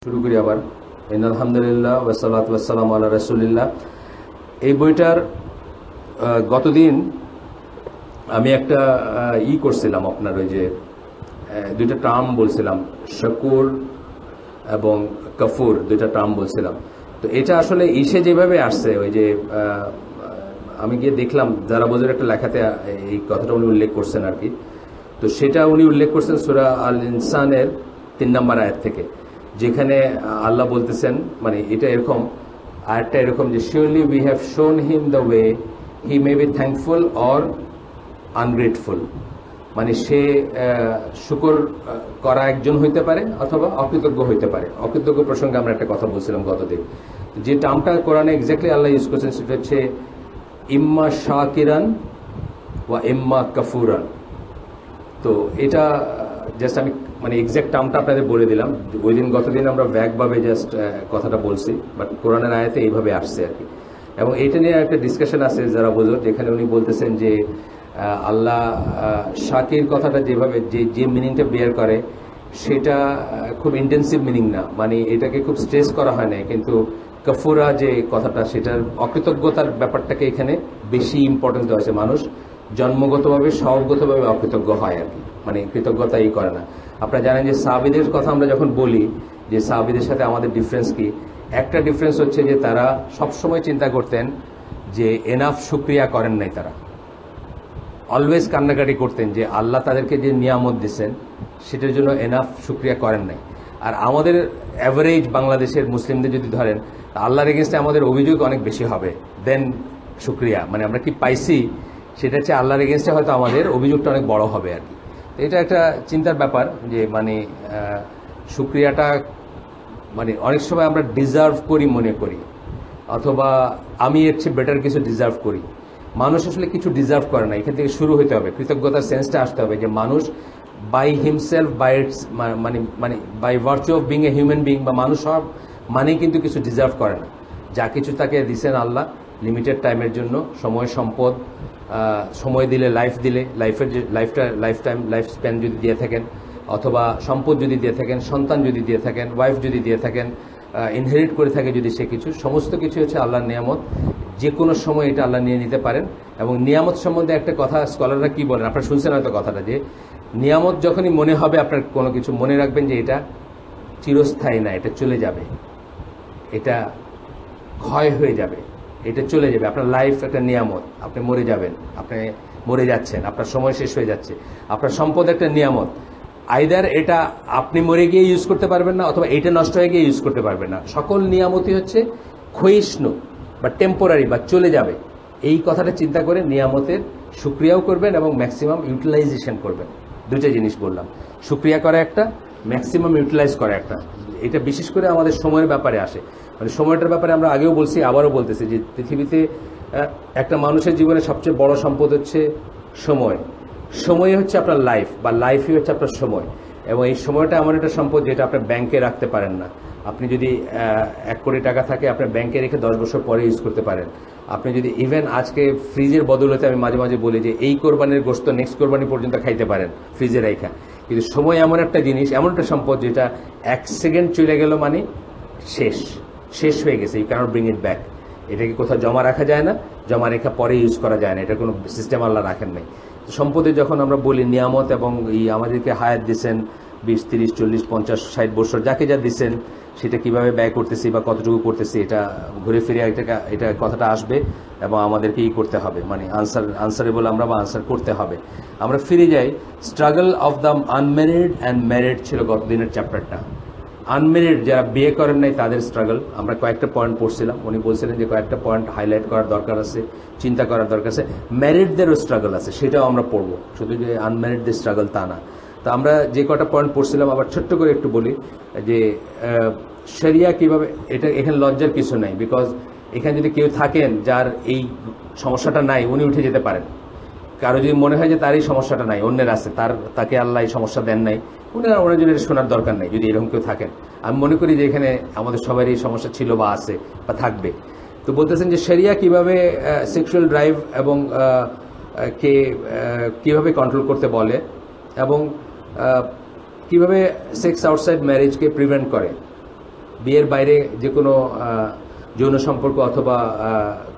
শুরু করি আবার। আলহামদুলিল্লাহ ওয়াসসালাতু ওয়াসসালামু আলা রাসূলিল্লাহ। এই বইটার গতদিন আমি একটা করছিলাম, আপনার ওই যে দুইটা টার্ম বলছিলাম, শাকুর এবং কাফুর, দুইটা টার্ম বলছিলাম। তো এটা আসলে যেভাবে আসছে, ওই যে আমি গিয়ে দেখলাম যারা বোঝের একটা লেখাতে এই কথাটা উনি উল্লেখ করছেন আর কি। তো সেটা উনি উল্লেখ করছেন সূরা আল ইনসানের 3 নম্বর আয়াত থেকে, যেখানে আল্লাহ বলতেছেন, মানে এটা এরকম, আয়াতটা এরকম যে শিওরলি উই হ্যাভ শোন him the way he may be thankful or ungrateful. মানে সে শুকর করা একজন হইতে পারে অথবা অকৃতজ্ঞ হইতে পারে। অকৃতজ্ঞ প্রসঙ্গে আমরা একটা কথা বলছিলাম গতদিন, যে টার্মটা কোরআনে এক্স্যাক্টলি আল্লাহ ইউজ করছেন সেটা হচ্ছে ইম্মা শাকিরান ওয়া ইম্মা কাফুরান। তো এটা জাস্ট আমি মানে এক্স্যাক্ট টার্মটা আপনাদের বলে দিলাম। ওই দিন গতদিন আমরা ব্যাকভাবে জাস্ট কথাটা বলছি, বাট কোরআনের আয়াতে এইভাবে আসছে আর কি। এবং এটা নিয়ে একটা ডিসকাশন আছে যারা বোঝো, যেখানে উনি বলতেছেন যে আল্লাহ শাকির কথাটা যেভাবে যে মিনিংটা বেয়ার করে সেটা খুব ইন্টেন্সিভ মিনিং না, মানে এটাকে খুব স্ট্রেস করা হয় না, কিন্তু কাফুরা যে কথাটা, সেটার অকৃতজ্ঞতার ব্যাপারটাকে এখানে বেশি ইম্পর্টেন্স দেওয়া হয়েছে। মানুষ জন্মগতভাবে স্বভাবগতভাবে অকৃতজ্ঞ হয় আর কি, মানে কৃতজ্ঞতাই করে না। আপনারা জানেন যে সাহাবীদের কথা আমরা যখন বলি যে সাহাবীদের সাথে আমাদের ডিফারেন্স কি, একটা ডিফারেন্স হচ্ছে যে তারা সবসময় চিন্তা করতেন যে এনাফ শুকরিয়া করেন নাই, তারা অলওয়েজ কান্নাকাটি করতেন যে আল্লাহ তাদেরকে যে নিয়ামত দিচ্ছেন সেটার জন্য এনাফ শুকরিয়া করেন নাই। আর আমাদের অ্যাভারেজ বাংলাদেশের মুসলিমদের যদি ধরেন, আল্লাহর এগেনস্টে আমাদের অভিযোগ অনেক বেশি হবে দেন শুকরিয়া। মানে আমরা কি পাইছি সেটা হচ্ছে আল্লাহর এগেনস্টে হয়তো আমাদের অভিযোগটা অনেক বড় হবে আর কি। এটা একটা চিন্তার ব্যাপার যে মানে শুকরিয়াটা মানে অনেক সময় আমরা ডিজার্ভ করি মনে করি, অথবা আমি এর চেয়ে বেটার কিছু ডিজার্ভ করি। মানুষ আসলে কিছু ডিজার্ভ করে না, এখান থেকে শুরু হতে হবে, কৃতজ্ঞতার সেন্সটা আসতে হবে যে মানুষ বাই হিমসেলফ বাই ইটস মানে মানে by virtue of being a human being বা মানুষ হওয়ার মানেই কিন্তু কিছু ডিজার্ভ করে না। যা কিছু তাকে দিছেন আল্লাহ লিমিটেড টাইমের জন্য, সময় সম্পদ, সময় দিলে লাইফ দিলে, লাইফের যে লাইফ স্প্যান যদি দিয়ে থাকেন, অথবা সম্পদ যদি দিয়ে থাকেন, সন্তান যদি দিয়ে থাকেন, ওয়াইফ যদি দিয়ে থাকেন, ইনহেরিট করে থাকে যদি সে কিছু, সমস্ত কিছু হচ্ছে আল্লাহর নিয়ামত। যে কোনো সময় এটা আল্লাহ নিয়ে নিতে পারেন। এবং নিয়ামত সম্বন্ধে একটা কথা স্কলাররা কি বলেন, আপনারা শুনছেন হয়তো কথাটা, যে নিয়ামত যখনই মনে হবে আপনার কোনো কিছু, মনে রাখবেন যে এটা চিরস্থায়ী না, এটা চলে যাবে, এটা ক্ষয় হয়ে যাবে, এটা চলে যাবে। আপনার লাইফ একটা নিয়ামত, আপনি মরে যাবেন, আপনি মরে যাচ্ছেন, আপনার সময় শেষ হয়ে যাচ্ছে। আপনার সম্পদ একটা নিয়ামত, আইদার এটা আপনি মরে গিয়ে ইউজ করতে পারবেন না, অথবা এটা নষ্ট হয়ে গিয়ে ইউজ করতে পারবেন না। সকল নিয়ামতই হচ্ছে ক্ষয়িষ্ণু বা টেম্পোরারি বা চলে যাবে। এই কথাটা চিন্তা করে নিয়ামতের শুকরিয়াও করবেন এবং ম্যাক্সিমাম ইউটিলাইজেশন করবেন। দুইটা জিনিস বললাম, শুকরিয়া করা একটা, ম্যাক্সিমাম ইউটিলাইজ করা একটা। এটা বিশেষ করে আমাদের সময়ের ব্যাপারে আসে, মানে সময়টার ব্যাপারে আমরা আগেও বলছি, আবারও বলতেছি যে পৃথিবীতে একটা মানুষের জীবনে সবচেয়ে বড় সম্পদ হচ্ছে সময়। সময় হচ্ছে আপনার লাইফ, বা লাইফই হচ্ছে আপনার সময়। এবং এই সময়টা এমন একটা সম্পদ যেটা আপনি ব্যাংকে রাখতে পারেন না। আপনি যদি 1 কোটি টাকা থাকে আপনার ব্যাংকে রেখে 10 বছর পরে ইউজ করতে পারেন। আপনি যদি ইভেন আজকে ফ্রিজের বদলতে আমি মাঝে মাঝে বলি যে এই কোরবানির গোশত নেক্সট কোরবানি পর্যন্ত খাইতে পারেন ফ্রিজে রাখা। কিন্তু সময় এমন একটা জিনিস, এমন একটা সম্পদ যেটা 1 সেকেন্ড চলে গেল মানে শেষ হয়ে গেছে, you can't bring it back. এটাকে কোথাও জমা রাখা যায় না, জমা রেখা পরে ইউজ করা যায় না, এটা কোনো সিস্টেম আল্লাহ রাখেন নাই। সম্পদে যখন আমরা বলি নিয়ামত, এবং আমাদেরকে হায়াত দিচ্ছেন 20, 30, 40, 50, 60 বছর, যাকে যা দিচ্ছেন সেটা কিভাবে ব্যয় করতেছি বা কতটুকু করতেছি, এটা ঘুরে ফিরে এটা কথাটা আসবে এবং আমাদেরকে করতে হবে, মানে আনসারেবল আমরা বা আনসার করতে হবে। আমরা ফিরে যাই, struggle of the unmarried and married ছিল গতদিনের চ্যাপ্টারটা। আনম্যারিড যারা বিয়ে করেন নাই তাদের স্ট্রাগল আমরা কয়েকটা পয়েন্ট পড়ছিলাম। উনি বলছিলেন যে কয়েকটা পয়েন্ট হাইলাইট করার দরকার আছে, চিন্তা করার দরকার আছে। ম্যারিডদেরও স্ট্রাগল আছে, সেটাও আমরা পড়বো, শুধু যে আনম্যারিডদের স্ট্রাগল তা না। তো আমরা যে কটা পয়েন্ট পড়ছিলাম আবার ছোট্ট করে একটু বলি যে শরিয়া কিভাবে, এটা এখানে লজ্জার কিছু নাই, বিকজ এখানে যদি কেউ থাকেন যার এই সমস্যাটা নাই, উনি উঠে যেতে পারেন। কারো যদি মনে হয় যে তার এই সমস্যাটা নাই, অন্যের আছে, তাকে আল্লাহ এই সমস্যা দেন নাই, ওনার জন্য শোনার দরকার নেই যদি এরকম কেউ থাকেন। আমি মনে করি যে এখানে আমাদের সবারই এই সমস্যা ছিল বা আছে বা থাকবে। তো বলতেছেন যে শরিয়া কিভাবে সেক্সুয়াল ড্রাইভ এবং কিভাবে কন্ট্রোল করতে বলে, এবং কিভাবে সেক্স আউটসাইড ম্যারেজকে প্রিভেন্ট করে। বিয়ের বাইরে যে কোনো যৌন সম্পর্ক অথবা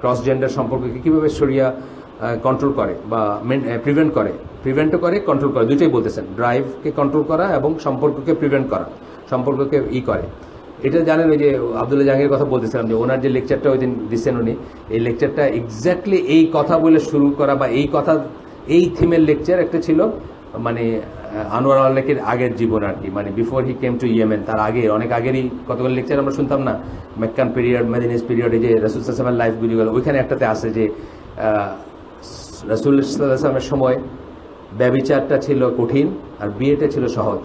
ক্রস জেন্ডার সম্পর্ককে কীভাবে শরিয়া কন্ট্রোল করে বা প্রিভেন্টও করে কন্ট্রোল করে, দুটোই বলতেছেন, ড্রাইভকে কন্ট্রোল করা এবং সম্পর্ককে প্রিভেন্ট করা, সম্পর্ককে করে। এটা জানেন, ওই যে আব্দুল্লাহ জাহাঙ্গীরের কথা বলতেছিলাম যে ওনার যে লেকচারটা ওই দিন দিচ্ছেন উনি, এই লেকচারটা এক্স্যাক্টলি এই কথা বলে শুরু করা বা এই থিমের লেকচার একটা ছিল, মানে আনোয়ার আল্লাহের আগের জীবন আর কি, মানে before he came to Yemen, তার আগে অনেক আগেরই কতগুলো লেকচার আমরা শুনতাম না, মেক্কান পিরিয়ড, মেদিনিস পিরিয়ডে যে রাসূল সাল্লাল্লাহু আলাইহি ওয়াসাল্লামের লাইফ গুলো, ওইখানে একটাতে আছে যে রাসূল সাল্লাল্লাহু আলাইহি ওয়াসাল্লামের সময় ব্যভিচারটা ছিল কঠিন আর বিয়েটা ছিল সহজ।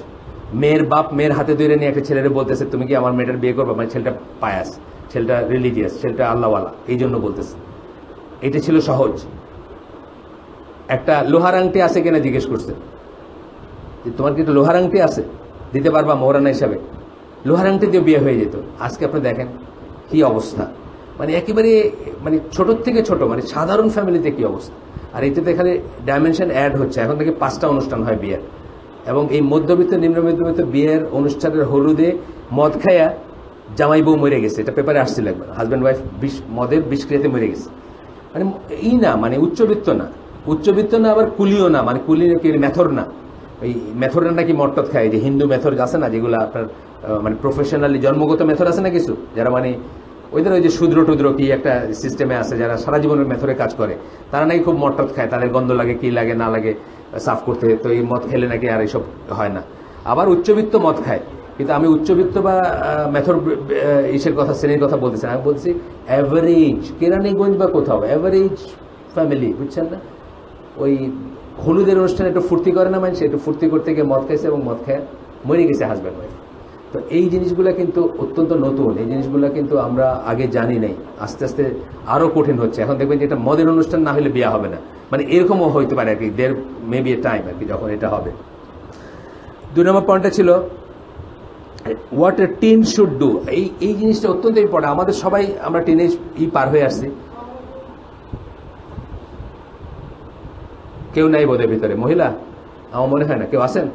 মেয়ের বাপ মেয়ের হাতে ধরে নিয়ে একটা ছেলেরে বলতেছে তুমি কি আমার মেয়েটার বিয়ে করবা, মানে ছেলেটা পায়াস, ছেলেটা রিলিজিয়াস, ছেলেটা আল্লাহওয়ালা, এই জন্য বলতেছে। এটা ছিল সহজ। একটা লোহার আংটি আছে কিনা জিজ্ঞেস করছে, তোমার কি একটা লোহার আংটি আছে, দিতে পারবা মোহরানা হিসাবে? লোহার আংটি দিয়ে বিয়ে হয়ে যেত। আজকে আপনি দেখেন কি অবস্থা, মানে একেবারে মানে ছোট থেকে ছোট, মানে সাধারণ ফ্যামিলিতে কি অবস্থা। আর এটাতে খালি ডাইমেনশন অ্যাড হচ্ছে, এখন থেকে 5টা অনুষ্ঠান হয় বিয়ের, এবং এই মধ্যবিত্ত নিম্ন মধ্যবিত্ত বিয়ের অনুষ্ঠানের হলুদে মদ খাইয়া জামাই বউ মরে গেছে, এটা পেপারে আসছিল একবার, হাজব্যান্ড ওয়াইফ মদের বিষক্রিয়াতে মরে গেছে। মানে মানে উচ্চবিত্ত না আবার কুলিও না, মানে কুলি কি মেথর না, ওই মেথরটা নাকি মটত খায়, যে হিন্দু মেথর আছে না যেগুলো আপনার মানে প্রফেশনালি জন্মগত মেথর আছে না কিছু, যারা মানে ওই যে শূদ্র টুদ্র কি একটা সিস্টেমে আছে, যারা সারা জীবনের মেথরে কাজ করে, তারা নাকি খুব মটত খায়, তাদের গন্ধ লাগে কি লাগে না লাগে সাফ করতে, তো এই মদ খেলে নাকি আর এইসব হয় না। আবার উচ্চবিত্ত মদ খায়, কিন্তু আমি উচ্চবিত্ত বা মেথর ইসের কথা, শ্রেণীর কথা বলতেছি, আমি বলছি অ্যাভারেজ কেরানীগঞ্জ বা কোথাও অ্যাভারেজ ফ্যামিলি, বুঝছেন না, ওই হলুদের অনুষ্ঠানে একটু ফুর্তি করে না মানুষ, একটু ফুর্তি করতে গিয়ে মদ খাইছে এবং মদ খায় মরে গেছে হাজব্যান্ড ওয়াইফ। তো এই জিনিসগুলো কিন্তু অত্যন্ত নতুন, এই জিনিসগুলো কিন্তু আমরা আগে জানি নাই, আস্তে আস্তে আরো কঠিন হচ্ছে। এখন দেখবেন যে এটা মদের অনুষ্ঠান না হলে বিয়ে হবে না, মানে এরকমও হইতে পারে আর কি, দের মে বি এ টাইম আর কি যখন এটা হবে। 2 নম্বর পয়েন্টটা ছিল what a tin should do. এই জিনিসটা অত্যন্ত ইম্পর্টেন্ট। আমাদের সবাই আমরা টিনেজ পার হয়ে আসছি, কেউ নাই বোধের ভিতরে মহিলা, আমার মনে হয় না কেউ আছেন।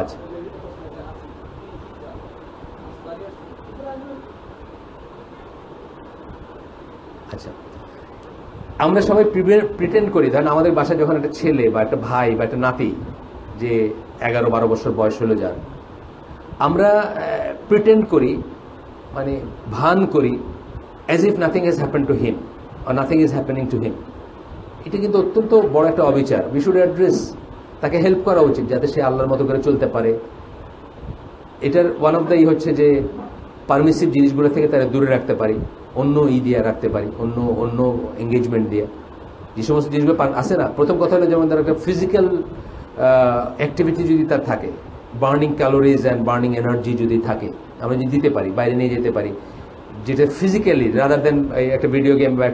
আচ্ছা, আচ্ছা, আমরা সবাই প্রিটেন্ড করি, ধরেন আমাদের বাসায় যখন একটা ছেলে বা একটা ভাই বা একটা নাতি যে 11-12 বছর বয়স হলো যার, আমরা প্রিটেন্ড করি, মানে ভান করি as if nothing has happen to him or nothing is happening to him. এটা কিন্তু অত্যন্ত বড় একটা অবিচার। উই শুড অ্যাড্রেস, তাকে হেল্প করা উচিত যাতে সে আল্লাহর মতো করে চলতে পারে। এটার ওয়ান অফ দ্য হচ্ছে যে পারমিসিভ জিনিসগুলো থেকে তারা দূরে রাখতে পারি, অন্য দিয়ে রাখতে পারি, অন্য এঙ্গেজমেন্ট দিয়ে যে সমস্ত জিনিসগুলো আছে না। প্রথম কথা হলো যেমন তার একটা ফিজিক্যাল অ্যাক্টিভিটি যদি তার থাকে, burning calories and burning energy যদি থাকে, আমরা যদি দিতে পারি, বাইরে নিয়ে যেতে পারি, যেটা ফিজিক্যালি রাদার দেন একটা ভিডিও গেম বা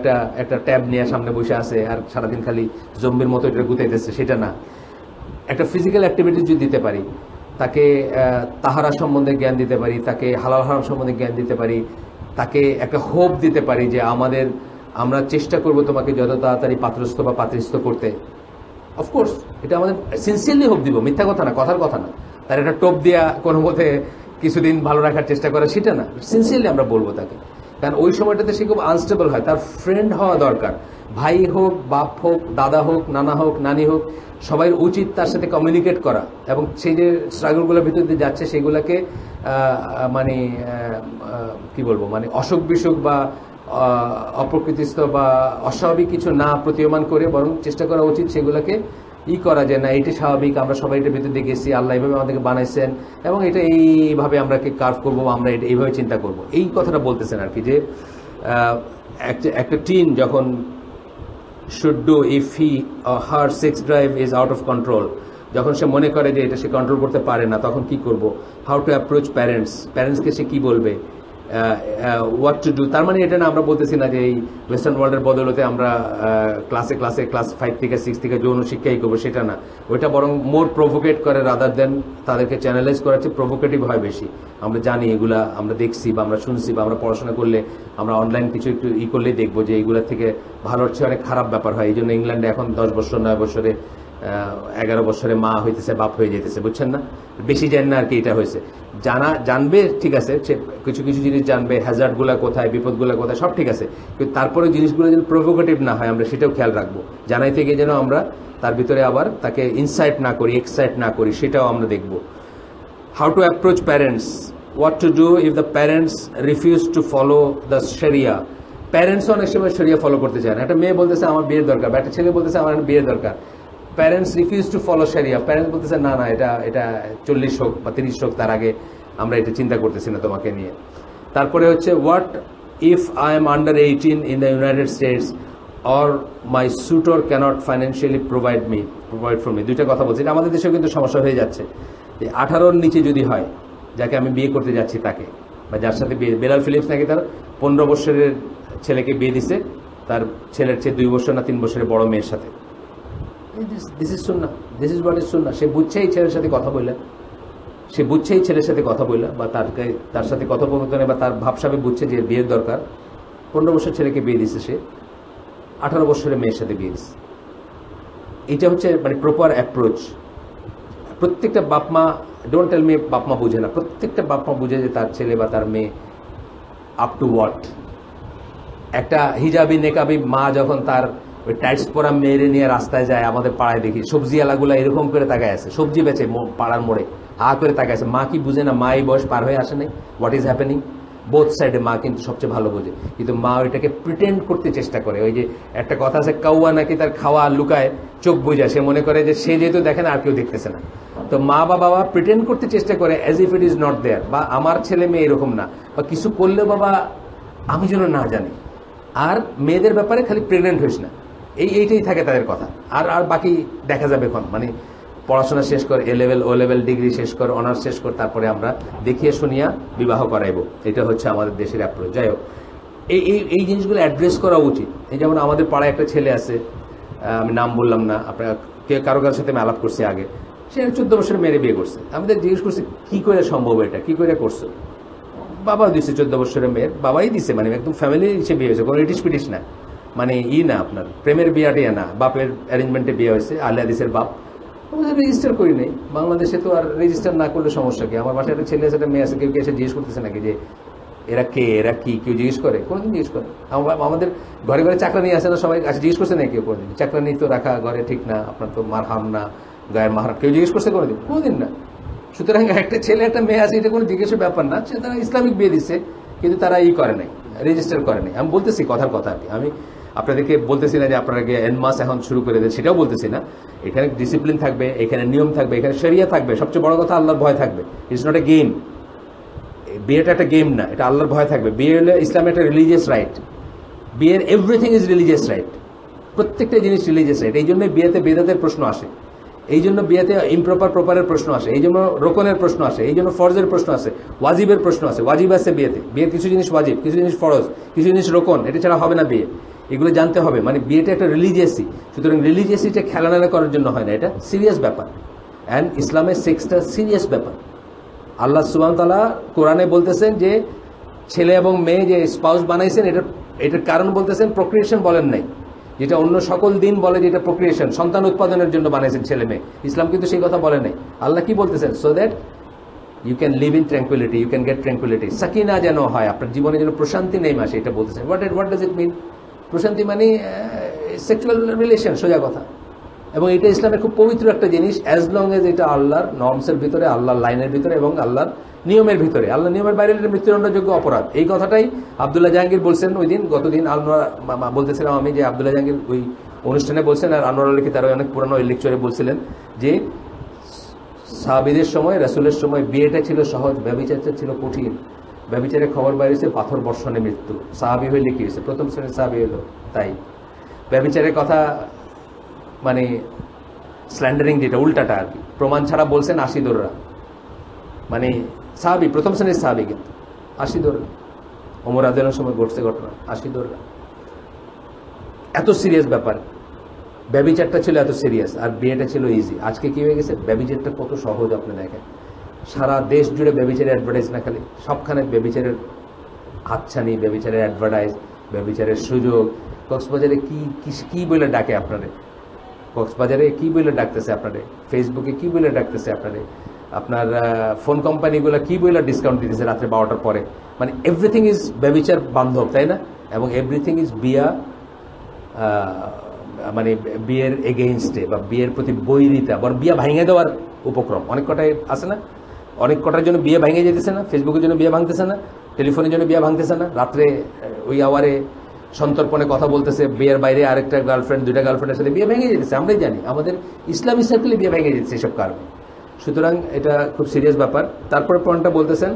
একটা ট্যাব নিয়ে সামনে বসে আছে আর সারাদিন খালি জম্বির মতো এটা গুতাইতেছে, সেটা না। একটা ফিজিক্যাল অ্যাক্টিভিটি যদি দিতে পারি, তাকে তাহারা সম্বন্ধে জ্ঞান দিতে পারি, তাকে হালাল হারাম সম্বন্ধে জ্ঞান দিতে পারি, তাকে একটা হোপ দিতে পারি যে আমরা চেষ্টা করব তোমাকে যত তাড়াতাড়ি পাত্রস্থ বা পাত্রস্থ করতে। অফকোর্স এটা আমাদের সিনসিয়ারলি হোপ দিব, মিথ্যা কথা না, কথার কথা না। তার একটা টোপ দিয়া কোনো মতে কিছুদিন ভালো রাখার চেষ্টা করা, সেটা না, সিনসিয়ারলি আমরা বলবো তাকে। কারণ ওই সময়টাতে সে খুব আনস্টেবল হয়, তার ফ্রেন্ড হওয়া দরকার, ভাই হোক, বাপ হোক, দাদা হোক, নানা হোক, নানি হোক, সবাই উচিত তার সাথে কমিউনিকেট করা এবং সেই যে স্ট্রাগলগুলোর ভিতর দিয়ে যাচ্ছে সেগুলোকে মানে কি বলবো, মানে অসুখ বিসুখ বা অপ্রকৃতিস্থ বা অস্বাভাবিক কিছু না প্রতীয়মান করে, বরং চেষ্টা করা উচিত সেগুলোকে করা যায় না, এটি স্বাভাবিক, আমরা সবাই এটার ভিতর দিয়ে গেছি, আল্লাহ এইভাবে আমাদেরকে বানাইছেন এবং এটা এইভাবে আমরা কার্ভ করবো, আমরা এটা এইভাবে চিন্তা করব, এই কথাটা বলতেছেন আর কি। যে একটা টিন যখন should do if he or her sex drive is out of control, যখন সে মনে করে যে এটা সে কন্ট্রোল করতে পারে না, তখন কি করব, হাউ টু অ্যাপ্রোচ প্যারেন্টসকে সে কি বলবে, হোয়াট টু ডু। তার মানে এটা না আমরা বলতেছি না যে এই ওয়েস্টার্ন ওয়ার্ল্ডের বদলতে আমরা ক্লাস 5 থেকে 6 থেকে যৌন শিক্ষাই করবো, সেটা না। ওইটা বরং মোর প্রভোকেট করে রাদার দেন তাদেরকে চ্যানেলাইজ করার চেয়ে প্রভোকেটিভ হয় বেশি। আমরা জানি এগুলা, আমরা দেখছি বা আমরা শুনছি বা আমরা পড়াশোনা করলে, আমরা অনলাইন কিছু একটু করলেই দেখবো যে এইগুলোর থেকে ভালোর চেয়ে অনেক খারাপ ব্যাপার হয়। এই জন্য ইংল্যান্ডে এখন 10 বছর 9 বছরে 11 বছরে মা হইতেছে, বাপ হয়ে যেতেছে, বুঝছেন না? বেশি জান না আর কি, এটা হয়েছে। জানবে, ঠিক আছে, কিছু কিছু জিনিস জানবে, হ্যাজার্ড গুলা কোথায়, বিপদ গুলা কোথায়, সব ঠিক আছে, কিন্তু তারপরে জিনিসগুলো যেন প্রভোকেটিভ না হয় আমরা সেটাও খেয়াল রাখবো। জানাইতে গিয়ে যেন আমরা তার ভিতরে আবার তাকে ইনসাইট না করি, এক্সাইট না করি, সেটাও আমরা দেখবো। How to approach parents, what to do if the parents refuse to follow the sharia. Parents অনেক সময় শরিয়া ফলো করতে চায় না। একটা মেয়ে বলতেছে আমার বিয়ের দরকার, বা একটা ছেলে বলতেছে আমার বিয়ের দরকার, প্যারেন্টস রিফিউজ টু ফলো শরিয়া। প্যারেন্টস বলতেছে না না, এটা 40 হোক বা 30 হোক, তার আগে আমরা এটা চিন্তা করতেছি না তোমাকে নিয়ে। তারপরে হচ্ছে what if I am under 18 in the United States or my suitor can't financially provide for me. দুইটা কথা বলছি, এটা আমাদের দেশেও কিন্তু সমস্যা হয়ে যাচ্ছে। 18-র নিচে যদি হয়, যাকে আমি বিয়ে করতে যাচ্ছি তাকে, বা যার সাথে বিয়ে, বেলাল ফিলিপস নাকি তার 15 বছরের ছেলেকে বিয়ে দিছে তার ছেলের চেয়ে 2 বছর না 3 বছরের বড় মেয়ের সাথে। This is Sunnah, this is what is সুন্নাহ। সে বুঝছেই ছেলের সাথে কথা বললেন, সে বুঝছেই ছেলের সাথে কথা বললেন, বা তার সাথে কথোপকথনে বা তার ভাবসাবে বুঝছে যে বিয়ের দরকার। 15 বছর ছেলেকে বিয়ে দিছে, সে 18 বছরের মেয়ের সাথে বিয়ে দিছে। এটা হচ্ছে মানে প্রপার অ্যাপ্রোচ। প্রত্যেকটা বাপমা, ডোন্ট টেল মি বাপমা বুঝে না, প্রত্যেকটা বাপমা বুঝে যে তার ছেলে বা তার মেয়ে আপ টু হোয়াট। একটা হিজাবি নেকাবি মা যখন তার ওই টাইটস পরা মেয়েরে নিয়ে রাস্তায় যায়, আমাদের পাড়ায় দেখি সবজিওয়ালাগুলো এরকম করে তাকায় আছে, সবজি বেচে পাড়ার মোড়ে করে তাকায় আছে। মা কি বুঝে না? মা এই বয়স পার হয়ে আসে নাই, হোয়াট ইজ হ্যাপেনিং বোথ সাইডে। মা কিন্তু সবচেয়ে ভালো বোঝে, কিন্তু মা ওইটাকে প্রিটেন্ড করতে চেষ্টা করে। ওই যে একটা কথা আছে, কাউয়া নাকি তার খাওয়া লুকায় চোখ বুঝা, সে মনে করে যে সে যেহেতু দেখে না আর কেউ দেখতেছে না। তো মা বা বাবা প্রিটেন্ড করতে চেষ্টা করে as if it is not there, বা আমার ছেলে মেয়ে এরকম না, বা কিছু করলে বাবা আমি যেন না জানি। আর মেয়েদের ব্যাপারে খালি প্রেগনেন্ট হইস না, এইটাই থাকে তাদের কথা। আর বাকি দেখা যাবে এখন, মানে পড়াশোনা শেষ কর, A level O level degree শেষ কর, অনার্স শেষ কর, তারপরে আমরা দেখিয়ে শুনিয়া বিবাহ করাইব। এটা হচ্ছে আমাদের দেশের অ্যাপ্রোচ। যাই হোক, এই জিনিসগুলো অ্যাড্রেস করা উচিত। এই যেমন আমাদের পাড়ায় একটা ছেলে আছে, আমি নাম বললাম না, আপনার কারো সাথে আমি আলাপ করছি আগে, সে 14 বছরের মেয়েরে বিয়ে করছে। আমাদের জিজ্ঞেস করছি কি করে সম্ভব, এটা কি করে করছো? বাবা দিছে 14 বছরের মেয়ের, বাবাই দিছে, মানে একদম ফ্যামিলি হিসেবে বিয়ে হয়েছে, কোনো ইটিস পিটিস না, মানে না আপনার প্রেমের বিয়াটিয়া না, বাপের অ্যারেঞ্জমেন্টে বিয়ে হয়েছে। আলে হাদিসের বাপ, রেজিস্টার করি নাই বাংলাদেশে, তো আর রেজিস্টার না করলে সমস্যা কি? আমার বাসায় একটা ছেলে আছে, একটা মেয়ে আছে, কেউ এসে জিজ্ঞেস করতেছে নাকি যে এরা কে, এরা কি? কেউ জিজ্ঞেস করে? কোনোদিন জিজ্ঞেস করে? আমাদের ঘরে ঘরে চাকরানি আছে না, সবাই আছে, জিজ্ঞেস করছে না কেউ কোনোদিন? চাকরানি তো রাখা ঘরে ঠিক না, আপনার তো মারহাম না, গায়ের মাহারাম, কেউ জিজ্ঞেস করছে কোনোদিন? কোনোদিন না। সুতরাং একটা ছেলে একটা মেয়ে আছে, এটা কোনো জিজ্ঞেসের ব্যাপার না। সে তারা ইসলামিক বিয়ে দিচ্ছে, কিন্তু তারা করে নাই, রেজিস্টার করে নাই। আমি বলতেছি কথার কথা আর কি, আমি আপনাদেরকে বলতেছি না যে আপনাকে এনমাস এখন শুরু করে দেন, সেটাও বলতেছি না। এখানে ডিসিপ্লিন থাকবে, এখানে নিয়ম থাকবে, এখানে শরিয়া থাকবে, সবচেয়ে বড় কথা আল্লাহর ভয় থাকবে। ইটস নট এ গেম, বিয়েটা একটা গেম না, এটা আল্লাহর ভয় থাকবে। বিয়ে হলে ইসলামের একটা রিলিজিয়াস রাইট, বিয়ের এভরিথিং ইজ রিলিজিয়াস রাইট, প্রত্যেকটা জিনিস রিলিজিয়াস রাইট। এই জন্য বিয়েতে বেদাতের প্রশ্ন আসে, এই জন্য বিয়েতে প্রপারের প্রশ্ন আসে, এই জন্য রোকনের প্রশ্ন আসে, এই জন্য ফরজের প্রশ্ন আসে, ওয়াজিবের প্রশ্ন আসে। ওয়াজিব আছে বিয়েতে, বিয়ের কিছু জিনিস ওয়াজিব, কিছু জিনিস ফরজ, কিছু জিনিস রোকন, এটা ছাড়া হবে না বিয়ে। এগুলো জানতে হবে, মানে বিয়েটা একটা রিলিজিয়াসি। সুতরাং রিলিজিয়াসিটা খেলানালা করার জন্য হয় না, এটা সিরিয়াস ব্যাপার। অ্যান্ড ইসলামের সেক্সটা সিরিয়াস ব্যাপার। আল্লাহ সুবহানাহু ওয়া তাআলা কোরআনে বলতেছেন যে ছেলে এবং মেয়ে যে স্পাউস বানাইছেন, এটার কারণ বলতেছেন প্রক্রিয়েশন বলেন নাই, যেটা অন্য সকল দিন বলে যে এটা প্রক্রিয়েশন, সন্তান উৎপাদনের জন্য বানাইছেন ছেলে মেয়ে। ইসলাম কিন্তু সেই কথা বলে নাই। আল্লাহ কি বলতেছেন? So that you can live in tranquillity, you can get tranquillity, সাকিনা যেন হয়, আপনার জীবনে যেন প্রশান্তি নেই আসে, এটা বলতেছেন। হোয়াট ডাজ ইট মিন? প্রশান্তি মানে সেক্সুয়াল রিলেশন, সোজা কথা। এবং এটা ইসলামের খুব পবিত্র একটা জিনিস, অ্যাজ লং এজ এটা আল্লাহর নর্মসের ভিতরে, আল্লাহর লাইনের ভিতরে এবং আল্লাহর নিয়মের ভিতরে। আল্লাহ নিয়মের বাইরে এটা মৃত্যুদণ্ডযোগ্য অপরাধ। এই কথাটাই আব্দুল্লাহ জাহাঙ্গীর বলছেন ওই দিন, গতদিন বলতেছিলাম আমি যে আব্দুল্লাহ জাহাঙ্গীর ওই অনুষ্ঠানে বলছেন, আর আনোয়ার আলী তারা অনেক পুরানো ওই লেকচারে বলছিলেন যে সাহাবীদের সময়, রাসূলের সময় বিয়েটা ছিল সহজ, ব্যভিচারটা ছিল কঠিন। ব্যভিচারের খবর বাইরেছে, পাথর বর্ষণে মৃত্যু। সাহাবী হয়ে লিখে গেছে, প্রথম শ্রেণীর সাহাবী হলো তাই। ব্যভিচারের কথা মানে স্ল্যান্ডারিং, যেটা উল্টাটা আর কি, প্রমাণ ছাড়া বলছেন আশিদোররা, মানে সাহাবী, প্রথম শ্রেণীর সাহাবী, কিন্তু আশিদোররা। ওমর আযনের সময় ঘটছে ঘটনা, আশিদোররা। এত সিরিয়াস ব্যাপার, ব্যভিচারটা ছিল এত সিরিয়াস, আর বিয়েটা ছিল ইজি। আজকে কি হয়ে গেছে, ব্যভিচারটা কত সহজ আপনি দেখেন। সারা দেশ জুড়ে ব্যভিচারের অ্যাডভার্টাইজ, না খালি সবখানে ব্যভিচারের হাতছানি, ব্যভিচারের অ্যাডভার্টাইজ, ব্যভিচারের সুযোগ। কক্সবাজারে কি কি বলে ডাকে আপনারে, কক্সবাজারে কি বলে ডাকতেছে আপনারে, ফেসবুকে কি বলে ডাকতেছে আপনারে, আপনার ফোন কোম্পানিগুলো কি বলে ডিসকাউন্ট দিতেছে রাত্রে 12টার পরে, মানে এভরিথিং ইজ ব্যভিচার বান্ধব, তাই না? এবং এভরিথিং ইজ বিয়া, মানে বিয়ের এগেইনস্টে বা বিয়ের প্রতি বৈরিতা, বর বিয়া ভাঙে দেওয়ার উপক্রম অনেক কটাই আছে না, অনেক কটার জন্য বিয়ে ভেঙে যেতেছে না, ফেসবুকের জন্য বিয়ে ভাঙতেছে না, টেলিফোনের জন্য বিয়ে ভাঙতেছে না, রাত্রে ওই আওয়ারে সন্তর্পণে কথা বলতেছে, বিয়ের বাইরে আরেকটা গার্লফ্রেন্ড, দুইটা গার্লফ্রেন্ডের সাথে বিয়ে ভেঙে যেতেছে, আমরাই জানি, আমাদের ইসলামী সার্কেলে বিয়ে ভেঙে যেতেছে এসব কারণে। সুতরাং এটা খুব সিরিয়াস ব্যাপার। তারপরে পয়েন্টটা বলতেছেন,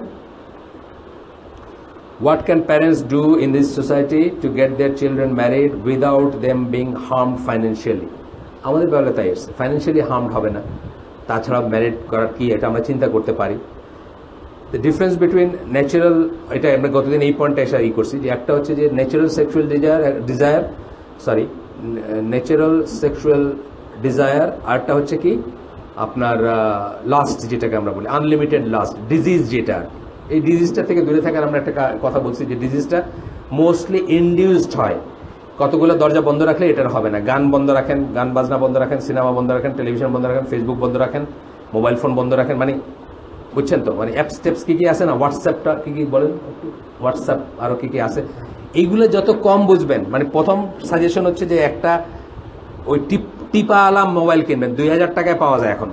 what can parents do in this society to get their children married without them being harmed financially? আমাদের বেলা তাই এসছে, ফাইন্যান্সিয়ালি হার্মড হবে না, তাছাড়া ম্যারিড করার কি এটা আমরা চিন্তা করতে পারি। দ্য ডিফারেন্স বিটুইন ন্যাচারাল, এটা আমরা গতদিন এই পয়েন্টটা এসে করছি, যে একটা হচ্ছে যে ন্যাচারাল সেক্সুয়াল ডিজায়ার, আরটা হচ্ছে কি আপনার লাস্ট, যেটাকে আমরা বলি আনলিমিটেড লাস্ট, ডিজিজ যেটা। এই ডিজিজটা থেকে দূরে থাকার আমরা একটা কথা বলছি, যে ডিজিজটা মোস্টলি ইনডিউসড হয়। কতগুলো দরজা বন্ধ রাখলে এটার হবে না, গান বন্ধ রাখেন, গান বাজনা বন্ধ রাখেন, সিনেমা বন্ধ রাখেন, টেলিভিশন বন্ধ রাখেন, ফেসবুক বন্ধ রাখেন, মোবাইল ফোন বন্ধ রাখেন, মানে বুঝছেন তো, মানে অ্যাপ স্টেপস কি কি আছে না, হোয়াটসঅ্যাপটা কি কি বলেন, হোয়াটসঅ্যাপ আরো কি কি আছে, এইগুলো যত কম বুঝবেন। মানে প্রথম সাজেশন হচ্ছে যে একটা ওই টিপা আলাম মোবাইল কিনবেন, 2000 টাকায় পাওয়া যায় এখন,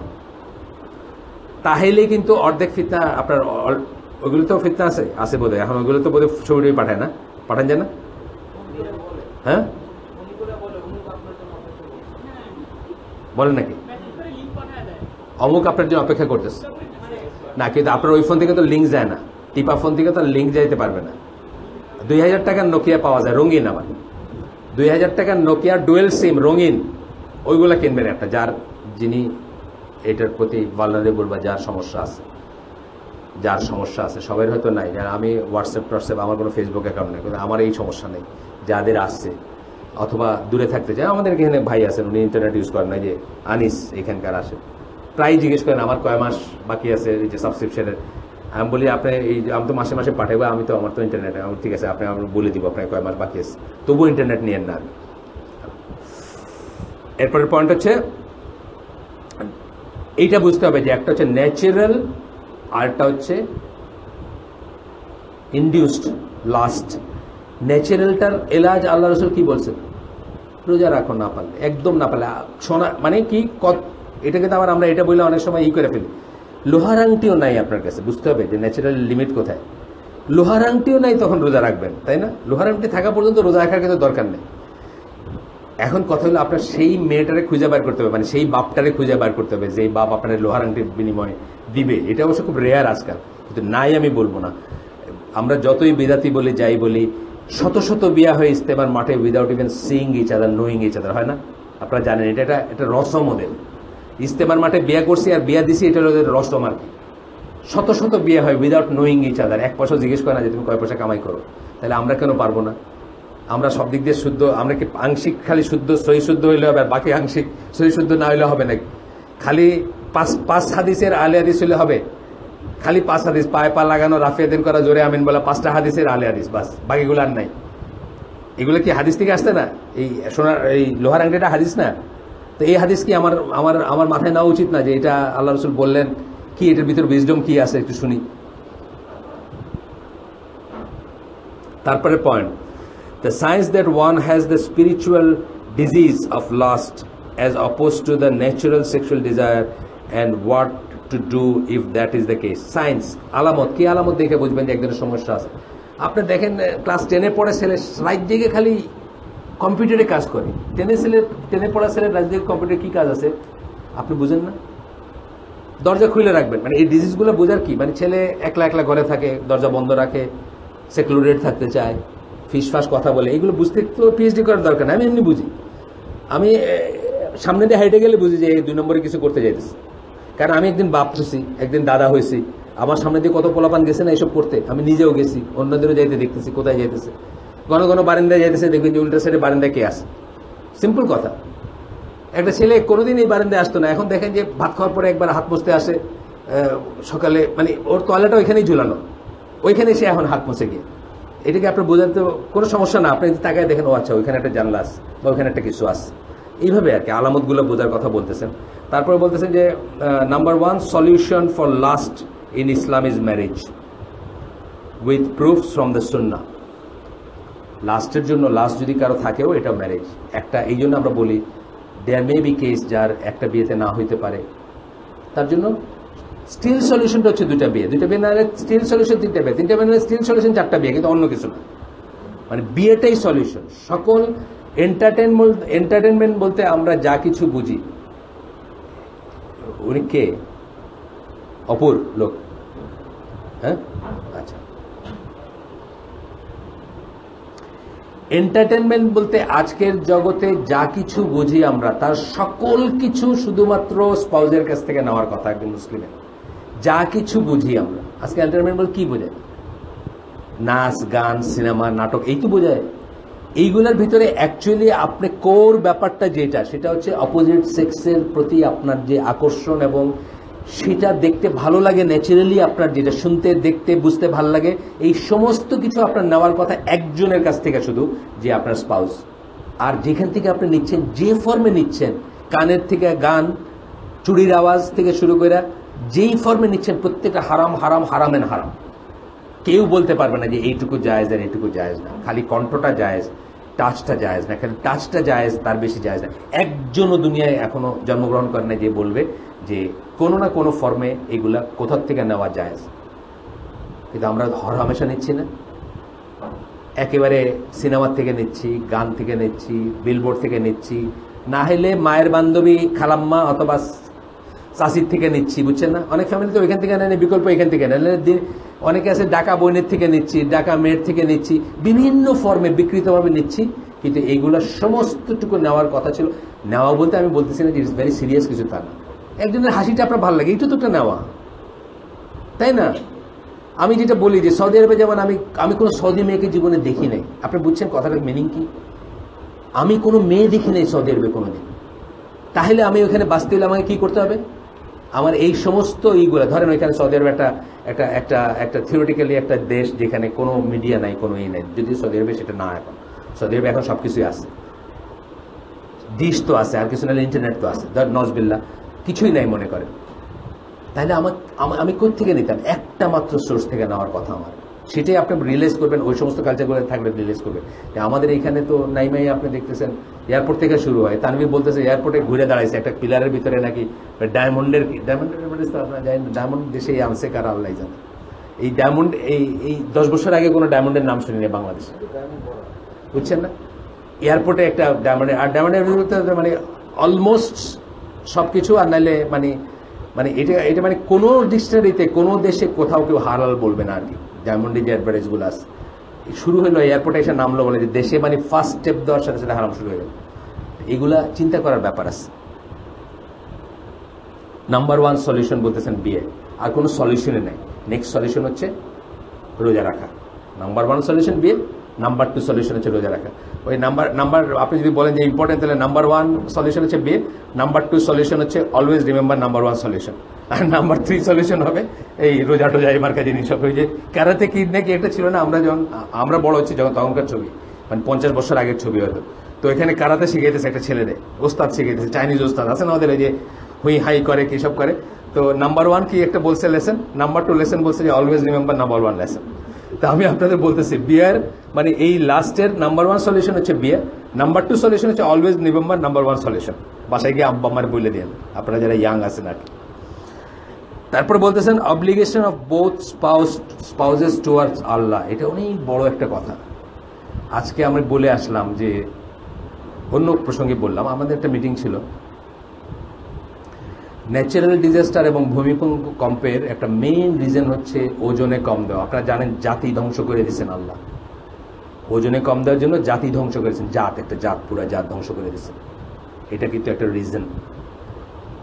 তাহলে কিন্তু অর্ধেক ফিতনা আপনার, ওইগুলো তো ফিতনা আছে বোধহয় এখন, ওইগুলো তো বোধহয় ছবি পাঠায় না, পাঠান যায় না, হ্যাঁ বলেন নাকি, অমুক আপনার জন্য অপেক্ষা করতেছে না, কিন্তু আপনার ওই ফোন থেকে তো লিঙ্ক যায় না, টিপা ফোন থেকে তো লিঙ্ক যাইতে পারবে না। 2000 টাকার নোকিয়া পাওয়া যায় রঙিন, আবার 2000 টাকার নোকিয়া ডুয়েল সিম রঙিন, ওইগুলা কিনবেন একটা, যিনি এটার প্রতি ভালনারেবল বা যার সমস্যা আছে, সবাই হয়তো নাই, আমি হোয়াটসঅ্যাপ আমার কোনো ফেসবুক অ্যাকাউন্ট নেই, কিন্তু আমার এই সমস্যা নেই, যাদের আসছে অথবা দূরে থাকতে চায়, আমাদের এখানে ভাই আছেন উনি ইন্টারনেট ইউজ করেন না, যে আনিস এখানকার আসে, প্রায় জিজ্ঞেস করেন আমার কয় মাস বাকি আছে এই যে সাবস্ক্রিপশনের। আমি বলি আপনি আমি তো মাসে মাসে পাঠাবো, আমার তো ইন্টারনেট, ঠিক আছে আপনি আমি বলে দিব আপনার কয় মাস বাকি আছে, তবুও ইন্টারনেট নিয়েন না। এরপরের পয়েন্ট হচ্ছে এইটা বুঝতে হবে যে একটা হচ্ছে ন্যাচারাল, আরটা হচ্ছে ইনডিউসড লাস্ট। ন্যাচারালটার এলাজ আল্লাহ রসুল কি বলছেন, রোজা রাখো না পারলে, একদম না পারলে সোনা, মানে কি এটাকে তো আবার আমরা এটা বললে অনেক সময় করে ফেলি, লোহার আংটিও নাই আপনার কাছে, বুঝতে হবে যে ন্যাচারাল লিমিট কোথায়। লোহার আংটিও নাই তখন রোজা রাখবেন, তাই না? লোহার আংটি থাকা পর্যন্ত রোজা রাখার কিন্তু দরকার নেই। এখন কথা হলো আপনার সেই মেয়েটারে খুঁজে বার করতে হবে, মানে সেই বাপটারে খুঁজে বার করতে হবে, যে বাপ আপনার লোহার আংটির বিনিময়ে দিবে। এটা অবশ্য খুব রেয়ার আজকাল, কিন্তু নাই আমি বলবো না। আমরা যতই বিদাতি বলি যাই বলি, শত শত বিয়া হয়ে ইস্তেমার মাঠে without even seeing each other, knowing each other, হয় না? আপনারা জানেন এটা রসম ওদের। ইস্তেমার মাঠে বিয়া করছি আর বিয়া দিছি, এটা হলো রসম আর কি। শত শত বিয়ে হয় উইদাউট নোয়িং ইচ আদার, এক পয়সা জিজ্ঞেস করে না যে তুমি কয় পয়সা কামাই করো। তাহলে আমরা কেন পারবো না? আমরা সব দিক দিয়ে শুদ্ধ, আমরা কি আংশিক খালি শুদ্ধ সহি শুদ্ধ হইলে হবে, আর বাকি আংশিক সহি শুদ্ধ না হইলে হবে নাকি? খালি পাঁচ হাদিসের আলে হাদিস হইলে হবে? খালি 5 হাদিস, পায়ে পা লাগানো, রাফিয়াদিন করা, জোরে আমিন বলা, 5টা হাদিসের আলে হাদিস, বাস, বাকিগুলো আর নাই। এগুলো কি হাদিস থেকে আসতে না? এই সোনার এই লোহার আংটিটা হাদিস না? তো এই হাদিস কি আমার মাথায় নেওয়া উচিত না যে এটা আল্লাহ রসুল বললেন, কি এটার ভিতর উইজডম কি আছে একটু শুনি। তারপরে point, the science that one has the spiritual disease of lust as opposed to the natural sexual desire and what to do if that is the case. Science আলামত কি, আলামত দেখে বুঝবেন যে একজনের সমস্যা আছে। আপনি দেখেন ক্লাস 10-এ পড়ে ছেলে রাত জেগে খালি কম্পিউটারে কাজ করে, 10-এ পড়া ছেলে রাত জেগে কম্পিউটারে কি কাজ আছে আপনি বুঝেন না? দরজা খুলে রাখবেন, মানে এই ডিজিজগুলো বোঝার কি, মানে ছেলে একলা একলা ঘরে থাকে, দরজা বন্ধ রাখে, সেক্লুডেড থাকতে চায়, ফিসফাস কথা বলে, এগুলো বুঝতে তো পিএইচডি করার দরকার নেই। আমি এমনি বুঝি, আমি সামনে দিয়ে হাইটে গেলে বুঝি যে এই 2 নম্বরে কিছু করতে যাইতেছে। কারণ আমি একদিন বাপ হয়েছি, একদিন দাদা হয়েছি, আমার সামনে দিয়ে কত পোলাপান গেছে না এইসব করতে, আমি নিজেও গেছি, অন্যদেরও যাইতে দেখতেছি কোথায় যাইতেছে। ঘন ঘন বারান্দায় যাইতেছে, দেখবেন যে উল্টা সাইডে বারান্দায় কে আসে। সিম্পল কথা, একটা ছেলে কোনোদিন এই বারান্দায় আসতো না, এখন দেখেন যে ভাত খাওয়ার পরে একবার হাত মুছতে আসে সকালে, মানে ওর টয়লেটটা ওইখানেই ঝুলানো, ওইখানে সে এখন হাত মুছে গিয়ে। এটাকে আপনার বোঝাতে কোনো সমস্যা না, আপনি যদি তাকায় দেখেন ও আচ্ছা ওইখানে একটা জানলা আছে বা ওইখানে একটা কিছু আছে, এইভাবে আর কি আলামতগুলো বোঝার কথা বলতেছেন। তারপরে বলতেছেন যে number 1 solution for last in Islam is marriage with proofs from the সুন্নাহ। লাস্টের জন্য, লাস্ট যদি কারো থাকেও, এটা ম্যারেজ একটা। এই জন্য আমরা বলি দেয়ার মে বি কেস যার একটা বিয়েতে না হইতে পারে, তার জন্য স্টিল সলিউশনটা হচ্ছে দুইটা বিয়ে না হলে স্টিল সলিউশন তিনটা বিয়ে, তিনটা বিয়ে না স্টিল সলিউশন চারটা বিয়ে, কিন্তু অন্য কিছু না। মানে বিয়েটাই সলিউশন। সকল এন্টারটেনমেন্ট বলতে আমরা যা কিছু বুঝি। উনি কে? অপর লোক? হ্যাঁ, আচ্ছা। এন্টারটেনমেন্ট বলতে আজকের জগতে যা কিছু বুঝি আমরা, তার সকল কিছু শুধুমাত্র স্পাউজের কাছ থেকে নেওয়ার কথা। একজন মুসলিমের যা কিছু বুঝি আমরা আজকে এন্টারটেনমেন্ট বল কি বোঝায়? নাচ, গান, সিনেমা, নাটক, এই তো বোঝায়। এইগুলোর ভিতরে অ্যাকচুয়ালি আপনি কোর ব্যাপারটা যেটা, সেটা হচ্ছে অপোজিট সেক্সের প্রতি আপনার যে আকর্ষণ, এবং সেটা দেখতে ভালো লাগে ন্যাচারালি, আপনার যেটা শুনতে, দেখতে, বুঝতে ভালো লাগে, এই সমস্ত কিছু আপনার নেওয়ার কথা একজনের কাছ থেকে শুধু, যে আপনার স্পাউস। আর যেখান থেকে আপনি নিচ্ছেন, যে ফর্মে নিচ্ছেন, কানের থেকে গান, চুরির আওয়াজ থেকে শুরু করে যেই ফর্মে নিচ্ছেন, প্রত্যেকটা হারাম হারাম হারামেন হারাম। কেউ বলতে পারবে না যে এইটুকু জায়েজ আর এইটুকু জায়েজ না। খালি কণ্ঠটা জায়েজ, টাচটা জায়েজ না। খালি টাচটা জায়েজ, তার বেশি জায়েজ না। একজনও দুনিয়ায় এখনো জন্মগ্রহণ করে না যে বলবে যে কোনো না কোনো ফর্মে এগুলা কোথার থেকে নেওয়া জায়েজ। কিন্তু আমরা হরহামেশা নিচ্ছি না, একেবারে সিনেমার থেকে নিচ্ছি, গান থেকে নিচ্ছি, বিলবোর্ড থেকে নিচ্ছি, না হলে মায়ের বান্ধবী খালাম্মা অথবা চাষির থেকে নিচ্ছি, বুঝছেন না? অনেক ফ্যামিলি তো ওইখান থেকে নেয়, বিকল্প এখান থেকে নেয়। অনেকে আছে ডাকা বোনের থেকে নিচ্ছি, ডাকা মেয়ের থেকে নিচ্ছি, বিভিন্ন ফর্মে বিকৃতভাবে নিচ্ছি। কিন্তু এইগুলো সমস্তটুকু নেওয়ার কথা ছিল। নেওয়া বলতে আমি বলতেছি না যে ইটস ভেরি সিরিয়াস কিছু, তা না। একজনের হাসিটা আপনার ভালো লাগে, এইটা তো একটা নেওয়া, তাই না? আমি যেটা বলি যে সৌদি আরবে যেমন আমি কোনো সৌদি মেয়েকে জীবনে দেখি নাই। আপনি বুঝছেন কথাটার মিনিং কি? আমি কোনো মেয়ে দেখি নাই সৌদি আরবে কোনোদিন। তাহলে আমি ওখানে বাঁচতে হলে আমাকে কি করতে হবে? আমার এই সমস্ত এইগুলো, ধরেন ওইখানে সৌদি আরবে একটা থিওরিটিক্যালি একটা দেশ যেখানে কোনো মিডিয়া নাই, কোনো নাই, যদি সৌদি আরবে সেটা না। এখন সৌদি আরবে এখন সবকিছুই আছে, ডিশ তো আছে, আর কিছু নাহলে ইন্টারনেট তো আছে, ধর নজবিল্লা কিছুই নাই মনে করেন। তাহলে আমি কোথেকে নিতাম? একটা মাত্র সোর্স থেকে নেওয়ার কথা আমার। সেটাই আপনি রিয়েলাইজ করবেন, ওই সমস্ত কালচারগুলো থাকলে রিয়েলাইজ করবেন। আমাদের এইখানে তো নাইমাই আপনি দেখতেছেন এয়ারপোর্ট থেকে শুরু হয়। তানভীর বলতেছে এয়ারপোর্টে ঘুরে দাঁড়াইছে একটা পিলারের ভিতরে নাকি ডায়মন্ডের ডায়মন্ড দেশেই আনছে কারা আল্লাহ জানে। এই ডায়মন্ড এই 10 বছর আগে কোনো ডায়মন্ডের নাম শুনিনি বাংলাদেশে, বুঝছেন না? এয়ারপোর্টে একটা ডায়মন্ডের, আর ডায়মন্ডের মানে অলমোস্ট সবকিছু, আর নাইলে মানে এটা মানে কোনো ডিকশনারিতে কোনো দেশে কোথাও কেউ হালাল বলবে না আর কি। ডায়মন্ডের যে অ্যাডভার্টাইজগুলো আছে শুরু হলো, এয়ারপোর্টে এসে নামলো, বলে যে দেশে মানে ফার্স্ট স্টেপ দেওয়ার সাথে সাথে হারাম শুরু হয়ে গেল। এগুলা চিন্তা করার ব্যাপার আছে। নাম্বার 1 সলিউশন বলতেছেন বিয়ে, আর কোনো সলিউশনে নাই। নেক্সট সলিউশন হচ্ছে রোজা রাখা। নাম্বার 1 সলিউশন বিয়ে, নাম্বার 2 সলিউশন হচ্ছে রোজা রাখা। ওই নাম্বার আপনি যদি বলেন যে ইম্পর্টেন্ট, তাহলে নাম্বার 1 সলিউশন হচ্ছে বিয়ে, নাম্বার 2 সলিউশন হচ্ছে অলওয়েজ রিমেম্বার নাম্বার 1 সলিউশন, আর নাম্বার 3 সলিউশন হবে এই রোজা টোজা এই মার্কা জিনিস। ওই যে ক্যারাতে কিড নাকি একটা ছিল না, আমরা বড় হচ্ছি যখন, তখনকার ছবি, মানে 50 বছর আগের ছবি হয়তো। তো এখানে কারাতে শিখাইতেছে একটা ছেলেরে, ওস্তাদ শিখাইতেছে, চাইনিজ ওস্তাদ আছে না ওদের, এই যে হুই হাই করে কি সব করে। তো নাম্বার 1 কি একটা বলছে লেসন, নাম্বার 2 লেসন বলছে যে অলওয়েজ রিমেম্বার নাম্বার 1 লেসন। তা আমি আপনাদের বলতেছি বিয়ার মানে এই লাস্টের নাম্বার 1 সলিউশন হচ্ছে বিয়ে, নাম্বার 2 সলিউশন হচ্ছে অলওয়েজ রিমেম্বার নাম্বার 1 সলিউশন। বাসায় গিয়ে আব্বা আমার বলে দেন, আপনারা যারা ইয়াং আছেন আর কি। তারপর বলতেছেন obligation of both spouses towards Allah. এটা অনেক বড় একটা কথা। আজকে আমি বলে আসলাম যে অন্য প্রসঙ্গে বললাম, আমাদের একটা মিটিং ছিল, ন্যাচারাল ডিজাস্টার এবং ভূমিকম্পের একটা মেইন রিজন হচ্ছে ওজনে কম দেওয়া। আপনারা জানেন জাতি ধ্বংস করে দিয়েছেন আল্লাহ, ওজনে কম দেওয়ার জন্য জাতি ধ্বংস করেছেন, একটা জাত পুরো জাত ধ্বংস করে দিয়েছেন। এটা কিন্তু একটা রিজন।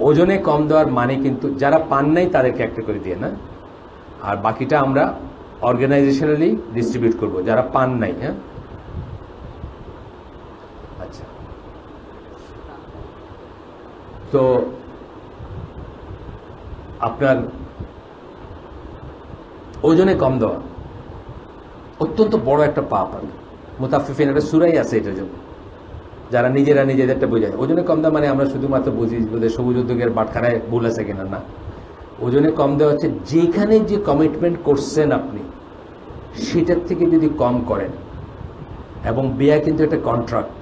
ওজনে কম দেওয়ার মানে কিন্তু যারা পান নাই তাদেরকে একটা করে দিয়ে না, আর বাকিটা আমরা অর্গানাইজেশনালি ডিস্ট্রিবিউট করব যারা পান নাই। হ্যাঁ, আচ্ছা। তো আপনার ওজনে কম দেওয়া অত্যন্ত বড় একটা পাপ। মুতাফফিফিন একটা সূরাই আছে এটার জন্য, যারা নিজেরা নিজেদেরটা বোঝায়। ওজনে কম দেওয়া মানে আমরা শুধুমাত্র বুঝি বোধহয় সবুজ উদ্যোগের বাটখারায় ভুল আছে কিনা, না। ওজনে কম দেওয়া হচ্ছে যেখানে যে কমিটমেন্ট করছেন আপনি সেটার থেকে যদি কম করেন। এবং বিয়ে কিন্তু একটা কন্ট্রাক্ট।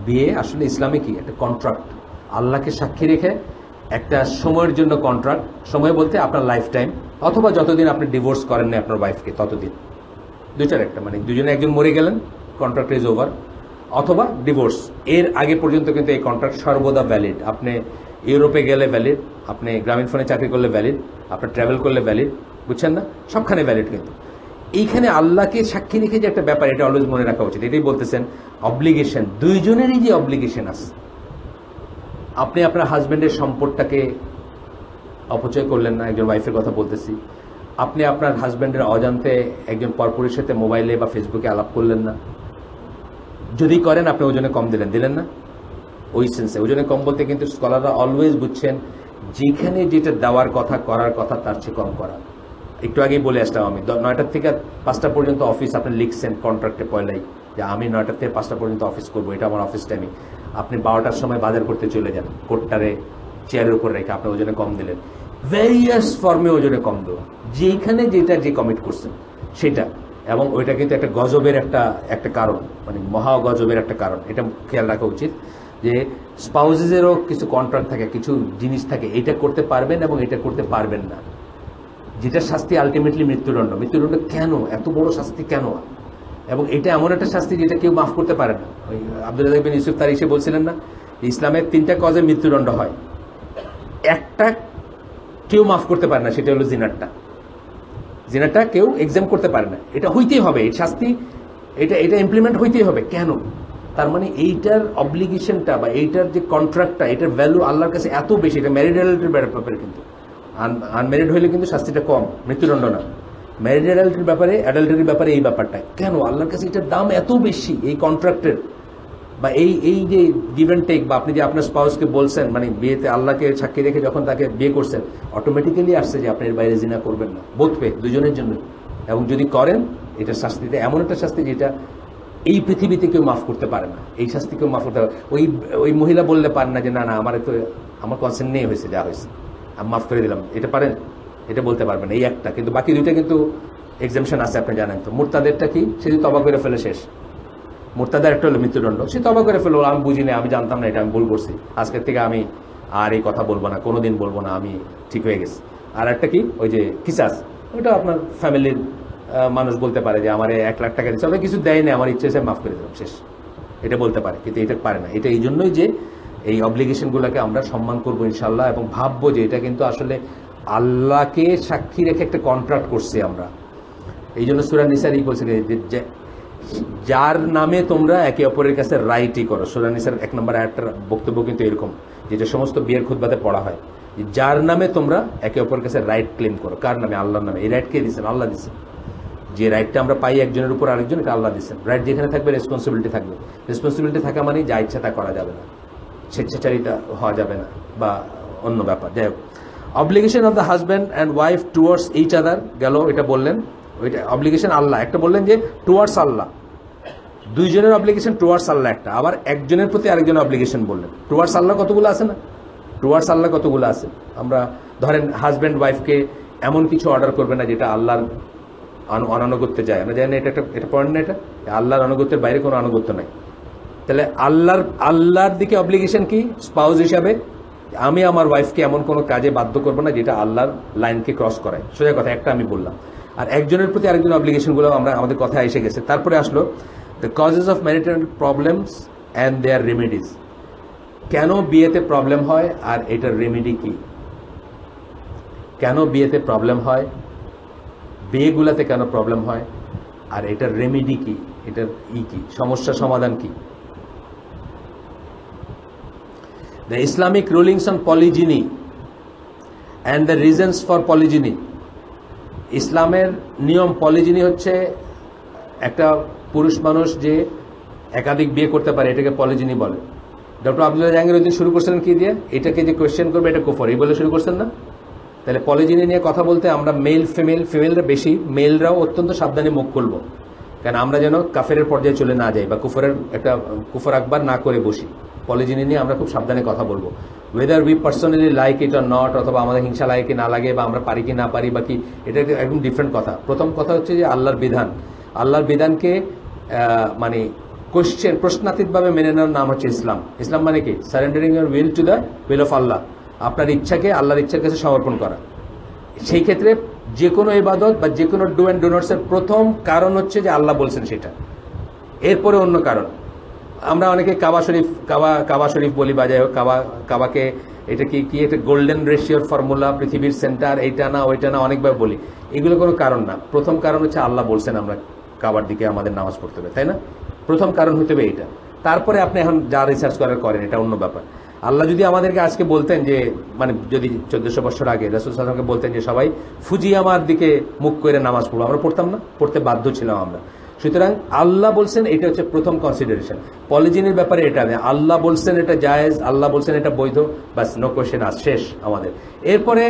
বিয়ে আসলে ইসলামে কি একটা কন্ট্রাক্ট, আল্লাহকে সাক্ষী রেখে একটা সময়ের জন্য কন্ট্রাক্ট। সময় বলতে আপনার লাইফ টাইম, অথবা যতদিন আপনি ডিভোর্স করেন না আপনার ওয়াইফকে ততদিন, দুইটার একটা, মানে দুজনে একজন মরে গেলেন কন্ট্রাক্ট ইজ ওভার, অথবা ডিভোর্স। এর আগে পর্যন্ত কিন্তু এই কন্ট্রাক্ট সর্বদা ভ্যালিড। আপনি ইউরোপে গেলে ভ্যালিড, আপনি গ্রামীণ ফোনে চাকরি করলে ভ্যালিড, আপনি ট্রাভেল করলে ভ্যালিড, বুঝছেন না, সবখানে ভ্যালিড। কিন্তু এইখানে আল্লাহকে সাক্ষী রেখে যে একটা ব্যাপার, এটা অলওয়েজ মনে রাখা উচিত। এটাই বলতেছেন অব্লিগেশন, দুইজনেরই যে অব্লিগেশন আছে। আপনি আপনার হাজব্যান্ডের সম্পদটাকে অপচয় করলেন না, একজন ওয়াইফের কথা বলতেছি। আপনি আপনার হাজব্যান্ডের অজান্তে একজন পরপুরের সাথে মোবাইলে বা ফেসবুকে আলাপ করলেন না। যদি করেন আপনি ওজনে কম দিলেন না। ওই সেন্সে ওজনে কম বলতে কিন্তু স্কলাররা অলওয়েজ বুঝছেন যেখানে যেটা দেওয়ার কথা করার কথা তার চেয়ে কম করা। একটু আগেই বলে আসলাম আমি 9টা থেকে 5টা পর্যন্ত অফিস আপনি লিখছেন কন্ট্রাক্টে পয়লাই যে আমি 9টা থেকে 5টা পর্যন্ত অফিস করবো, এটা আমার অফিস টাইমিং। আপনি 12টার সময় বাজার করতে চলে যান, কোটটারে চেয়ারের উপর রেখে আপনি ওজনে কম দিলেন। ভ্যারিয়াস ফর্মে ওজনে কম দেওয়া, যেখানে যেটা যে কমিট করছেন সেটা। এবং ওইটা কিন্তু একটা গজবের একটা কারণ, মানে মহা গজবের একটা কারণ। এটা খেয়াল রাখা উচিত যে স্পাউজেসেরও কিছু কন্ট্রাক্ট থাকে, কিছু জিনিস থাকে, এটা করতে পারবেন এবং এটা করতে পারবেন না, যেটা শাস্তি আলটিমেটলি মৃত্যুদণ্ড। মৃত্যুদণ্ড কেন, এত বড় শাস্তি কেন? এবং এটা এমন একটা শাস্তি যেটা কেউ মাফ করতে পারে না। ওই আব্দুল রাজ্জাক বিন ইউসুফ তার এসে বলছিলেন না, ইসলামের 3টা কজে মৃত্যুদণ্ড হয়, একটা কেউ মাফ করতে পারে না, সেটা হলো জিনারটা। জিনারটা কেউ এক্সাম করতে পারে না, এটা হইতেই হবে, এই শাস্তি এটা ইমপ্লিমেন্ট হইতেই হবে। কেন? তার মানে এইটার অব্লিগেশনটা বা এইটার যে কন্ট্রাক্টটা, এটার ভ্যালু আল্লাহর কাছে এত বেশি। এটা ম্যারিড অ্যাডাল্টারির ব্যাপারে, কিন্তু আনম্যারিড হইলে কিন্তু শাস্তিটা কম, মৃত্যুদণ্ড না। ম্যারিড অ্যাডাল্টারির ব্যাপারে এই ব্যাপারটা কেন আল্লাহর কাছে এটার দাম এত বেশি, এই কন্ট্রাক্টের বা এই যে গিভ অ্যান্ড টেক, বা আপনি যে আপনার স্পাউসকে বলছেন, মানে বিয়েতে আল্লাহকে সাক্ষী রেখে যখন তাকে বিয়ে করছেন, অটোমেটিক্যালি আসছে যে আপনি এর বাইরে জিনা করবেন না, বোথ ওয়ে, দুজনের জন্য। এবং যদি করেন, এটা শাস্তিতে এমন একটা শাস্তি যেটা এই পৃথিবীতে কেউ মাফ করতে পারে না। এই শাস্তি কেউ মাফ করতে পারে। ওই মহিলা বললে পারেন না যে না আমার কনসেন্ট নেই, হয়েছে যা হয়েছে, আমি মাফ করে দিলাম, এটা পারেন? এটা বলতে পারবেন এই একটা। কিন্তু বাকি দুইটা কিন্তু এক্সামশন আছে, আপনি জানেন তো। মুরতাদেরটা কি? সে যদি তবা করে ফেলে শেষ। মুরতাদের একটা হলো মৃত্যুদণ্ড, সে তবা করে ফেললো, আমি বুঝিনি, আমি জানতাম না, এটা আমি ভুল করছি, আজকের থেকে আমি আর এই কথা বলবো না, কোনোদিন বলবো না, আমি ঠিক হয়ে গেছি। আর একটা কি, ওই যে কিসাস, ওইটা আপনার ফ্যামিলির মানুষ বলতে পারে যে আমার 1 লাখ টাকা দিচ্ছে, ওটা কিছু দেয় না, আমার ইচ্ছে হয়েছে মাফ করে দিলাম, শেষ, এটা বলতে পারে। কিন্তু এটা পারে না। এটা এই জন্যই যে এই অব্লিগেশনগুলোকে আমরা সম্মান করবো ইনশাল্লাহ, এবং ভাববো যে এটা কিন্তু আসলে আল্লাহকে সাক্ষী রেখে একটা কন্ট্রাক্ট করছি আমরা। এই জন্য সূরা নিসার বলছে যে যার নামে তোমরা একে অপরের কাছে রাইটই করো। সূরা নিসার 1 নম্বর আয়াতটার বক্তব্য কিন্তু এরকম, যেটা সমস্ত বিয়ের খুতবাতে পড়া হয়, যার নামে তোমরা একে অপরের কাছে রাইট ক্লেম করো। কার নামে? আল্লাহর নামে। এই রাইট কে দিচ্ছেন? আল্লাহ দিচ্ছেন। যে রাইটটা আমরা পাই একজনের উপর আরেকজন, এটা আল্লাহ দিচ্ছেন। রাইট যেখানে থাকবে রেসপন্সিবিলিটি থাকবে। রেসপন্সিবিলিটি থাকা মানে যা ইচ্ছা তা করা যাবে না, স্বেচ্ছাচারিতা হওয়া যাবে না, বা অন্য ব্যাপার। যাই হোক, obligation of the husband and wife towards each other গেল, এটা বললেন। ওইটা অব্লিগেশন আল্লাহ একটা বললেন যে টুয়ার্ডস আল্লাহ, দুইজনের অব্লিগেশন টুয়ার্ডস আল্লাহ একটা, আবার একজনের প্রতি আরেকজনের অব্লিগেশন বললেন। টুয়ার্ডস আল্লাহ কতগুলো আছে না? টুয়ার্ডস আল্লাহ কতগুলো আছে? আমরা ধরেন হাজব্যান্ড ওয়াইফকে এমন কিছু অর্ডার করবে না যেটা আল্লাহর অনানুগত্যে যায়। আমরা জানি না, এটা পয়েন্ট না, এটা আল্লাহর আনুগত্যের বাইরে কোনো আনুগত্য নাই। তাহলে আল্লাহর দিকে অব্লিগেশন কি? স্পাউস হিসাবে আমি আমার ওয়াইফকে এমন কোনো কাজে বাধ্য করবো না যেটা আল্লাহর লাইনকে ক্রস করায়। সোজা কথা, একটা আমি বললাম। আর একজনের প্রতি আরেকজন অব্লিগেশনগুলো আমাদের কথায় এসে গেছে। তারপরে আসলো the causes of marital problems and their remedies. কেন বিয়েতে প্রবলেম হয় আর এটার রেমেডি কি? কেন বিয়েতে প্রবলেম হয়, বিয়েগুলাতে কেন প্রবলেম হয়, আর এটার রেমেডি কি, এটার কি সমস্যা সমাধান কি? The Islamic rulings on polygyny and the reasons for polygyny. ইসলামের নিয়ম, পলিজিনি হচ্ছে একটা পুরুষ মানুষ যে একাধিক বিয়ে করতে পারে, এটাকে পলিজিনি বলে। ডক্টর আব্দুল্লাহ জাহাঙ্গীর শুরু করছেন কি দিয়ে? এটাকে যে কোয়েশ্চেন করবে এটা কুফর, এই বলে শুরু করছেন না? তাহলে পলিজিনি নিয়ে কথা বলতে আমরা ফিমেলরা বেশি, মেলরাও অত্যন্ত সাবধানে মুখ খুলবো। কারণ আমরা যেন কাফেরের পর্যায়ে চলে না যাই বা কুফর আকবার না করে বসি। পলিজিনি নিয়ে আমরা খুব সাবধানে কথা বলবো, weather we personally like it or not, অথবা আমাদের হিংসা লাগে কি না লাগে, বা আমরা পারি কি না পারি বা কি, এটা একদম ডিফারেন্ট কথা। প্রথম কথা হচ্ছে যে আল্লাহর বিধানকে মানে প্রশ্নাতীতভাবে মেনে নেওয়ার নাম হচ্ছে ইসলাম। ইসলাম মানে কি? Surrendering your will to the will of Allah, আপনার ইচ্ছাকে আল্লাহর ইচ্ছার কাছে সমর্পণ করা। সেই ক্ষেত্রে যে কোনো ইবাদত বা যে কোনো ডু অ্যান্ড ডোনার্সের প্রথম কারণ হচ্ছে যে আল্লাহ বলছেন সেটা, এরপরে অন্য কারণ। আমরা অনেকে কাবা শরীফ বলি, বা যাই হোক কাবাকে এটা কি একটা গোল্ডেন রেশিওর ফর্মুলা, পৃথিবীর সেন্টার, এইটা না ওইটা না, অনেকবার বলি। এগুলো কোনো কারণ না। প্রথম কারণ হচ্ছে আল্লাহ বলছেন আমরা কাবার দিকে আমাদের নামাজ পড়তে হবে, তাই না? প্রথম কারণ হতে হবে এইটা। তারপরে আপনি এখন যা রিসার্চ করেন, এটা অন্য ব্যাপার। আল্লাহ যদি আমাদেরকে আজকে বলতেন যে, মানে যদি 1400 বছর আগে রাসূল সাল্লাল্লাহু আলাইহি ওয়াসাল্লামকে বলতেন যে সবাই ফুজিয়ামার দিকে মুখ করে নামাজ পড়বো, আমরা পড়তাম না? পড়তে বাধ্য ছিলাম আমরা। সুতরাং আল্লাহ বলছেন, এটা হচ্ছে প্রথম কনসিডারেশন। পলিজিনের ব্যাপারে এটা নেই, আল্লাহ বলছেন এটা জায়েজ, আল্লাহ বলছেন এটা বৈধ, বাস, নো কোয়েশ্চেন আস, শেষ আমাদের। এরপরে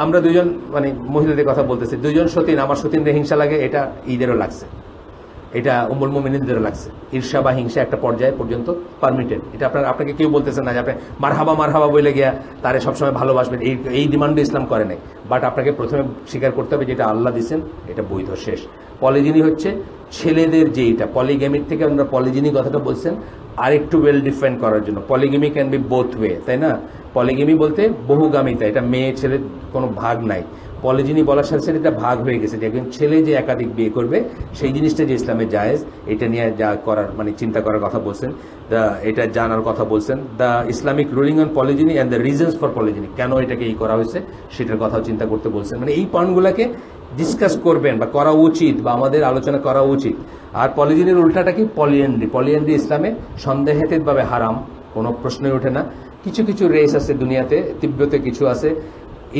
আমরা দুজন, মানে মহিলাদের কথা বলতেছি, দুজন সতীন, আমার সতীনদের হিংসা লাগে, এটা ঈদেরও লাগছে, এটা উম্মুল মুমিনিনদেরও লাগছে। ঈর্ষা বা হিংসা একটা পর্যায়ে পর্যন্ত পারমিটেড। এটা আপনাকে কেউ বলতেছেন না যে আপনি মারহাবা বলে গিয়া তারে সবসময় ভালোবাসবেন, এই ডিমান্ডও ইসলাম করে নাই। বাট আপনাকে প্রথমে স্বীকার করতে হবে যেটা আল্লাহ দিচ্ছেন এটা বৈধ, শেষ। পলিজিনি হচ্ছে ছেলেদের যে, এটা পলিগেমির থেকে আমরা পলিজিনি কথাটা বলছেন আরেকটু ওয়েল ডিফাইন করার জন্য। Polygamy can be both way, তাই না? পলিগেমি বলতে বহুগামিতা, এটা মেয়ে ছেলে কোনো ভাগ নাই। পলিজিনি বলার সাথে সাথে এটা ভাগ হয়ে গেছে যে একজন ছেলে যে একাধিক বিয়ে করবে সেই জিনিসটা যে ইসলামে জায়েজ, এটা নিয়ে যা করার, মানে চিন্তা করার কথা বলছেন, এটা জানার কথা বলছেন। The Islamic ruling on polygyny and the reasons for polygyny, কেন এটাকে এই করা হয়েছে সেটার কথাও চিন্তা করতে বলছেন। মানে এই পয়েন্টগুলোকে ডিসকাস করবেন বা করা উচিত, বা আমাদের আলোচনা করা উচিত। আর পলিজিনির উল্টাটা কি? পলিএন্ড্রি ইসলামে সন্দেহাতীতভাবে হারাম, কোনো প্রশ্নই ওঠে না। কিছু কিছু রেস আছে দুনিয়াতে, তিব্বতে কিছু আছে,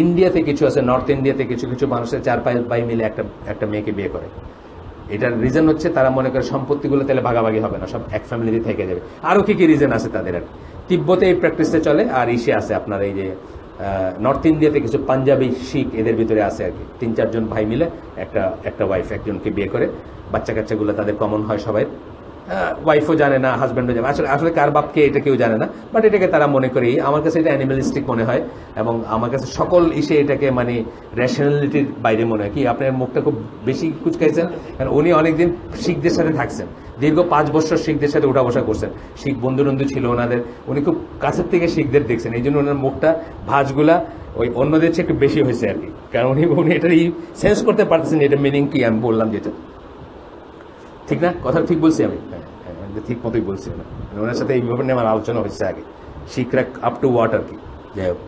ইন্ডিয়াতে কিছু আছে, নর্থ ইন্ডিয়াতে কিছু মানুষের 4-5 ভাই মিলে একটা মেয়েকে বিয়ে করে। এটার রিজন হচ্ছে তারা মনে করে সম্পত্তিগুলো তাহলে ভাগাভাগি হবে না, সব এক ফ্যামিলিতে থেকে যাবে। আরও কি রিজন আছে তাদের আর। তিব্বতে এই প্র্যাকটিসটা চলে, আর ইসে আছে আপনার এই যে নর্থ ইন্ডিয়াতে কিছু পাঞ্জাবি শিখ এদের ভিতরে আছে আর কি। 3-4 জন ভাই মিলে একটা ওয়াইফ একজনকে বিয়ে করে, বাচ্চা কাচ্চাগুলো তাদের কমন হয় সবাই, ওয়াইফও জানে না, হাজব্যান্ডও জানে, আসলে কার বাপকে এটা কেউ জানে না, বাট এটাকে তারা মনে করে। আমার কাছে এটা অ্যানিমালিস্টিক মনে হয়, এবং আমার কাছে সকল ইসে এটাকে মানে রেশনালিটির বাইরে মনে হয়। কি আপনার মুখটা খুব বেশি কুচকাইছেন? কারণ উনি অনেকদিন শিখদের সাথে থাকছেন, দীর্ঘ 5 বছর শিখদের সাথে উঠা বসা করছেন, শিখ বন্ধু ছিল ওনাদের, উনি খুব কাছের থেকে শিখদের দেখছেন, এই জন্য ওনার মুখটা ভাঁজগুলা ওই অন্যদের চেয়ে একটু বেশি হয়েছে আর কি। কারণ উনি এটা সেন্স করতে পারতেছেন এটা মিনিং কি আমি বললাম যেটা, ঠিক না? কথা ঠিক বলছি আমি? ঠিক মতোই বলছি না, ওনার সাথে এই ব্যাপারে নিয়ে আমার আলোচনা হচ্ছে আগে, শিখরা আপ টু ওয়াট আর কি। যাই হোক,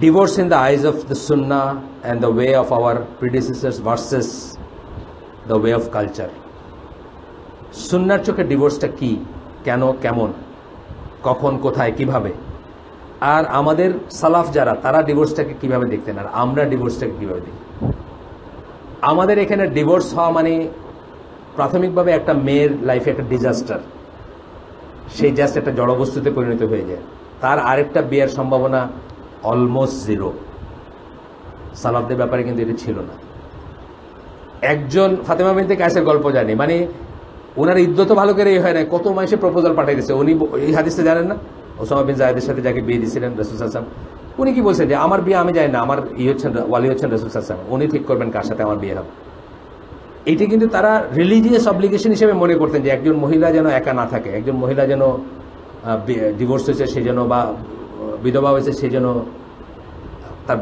divorce in the eyes of the sunnah and the way of our predecessors versus the way of culture. সুন্নাহর চোখে ডিভোর্সটা কি, কেন, কেমন, কখন, কোথায়, কিভাবে, আর আমাদের সালাফ যারা তারা ডিভোর্সটাকে কিভাবে দেখতেন, আর আমরা ডিভোর্সটাকে কিভাবে দেখি। আমাদের এখানে ডিভোর্স হওয়া মানে প্রাথমিকভাবে একটা মেয়ের লাইফে একটা ডিজাস্টার, সেই জাস্ট একটা জড়বস্তুতে পরিণত হয়ে যায়, তার আরেকটা বিয়ের সম্ভাবনা অলমোস্ট জিরো। সালাফদের ব্যাপারে কিন্তু এটা ছিল না। একজন ফাতেমা বিনতে কায়েসের গল্প জানি, মানে ওনার ইদ্যত ভালো করে হয় না, কত মাসে প্রপোজাল পাঠিয়ে দিচ্ছে। উনি এই হাদিসটা জানেন না? ওসামা বিন জায়েদের সাথে যাকে বিয়ে দিয়েছিলেন রাসূল সাল্লাল্লাহু আলাইহি ওয়াসাল্লাম, উনি কি বলছেন যে আমার বিয়ে আমি জানি না, আমার ওয়ালি হচ্ছেন রাসূল সাল্লাল্লাহু আলাইহি ওয়াসাল্লাম, উনি ঠিক করবেন কার সাথে আমার বিয়ে হবে। এইটা কিন্তু তারা রিলিজিয়াস অব্লিগেশন হিসেবে মনে করতেন যে একজন মহিলা যেন একা না থাকে, একজন মহিলা যেন ডিভোর্স হয়েছে সে যেন, বা বিধবা হয়েছে সে যেন, তার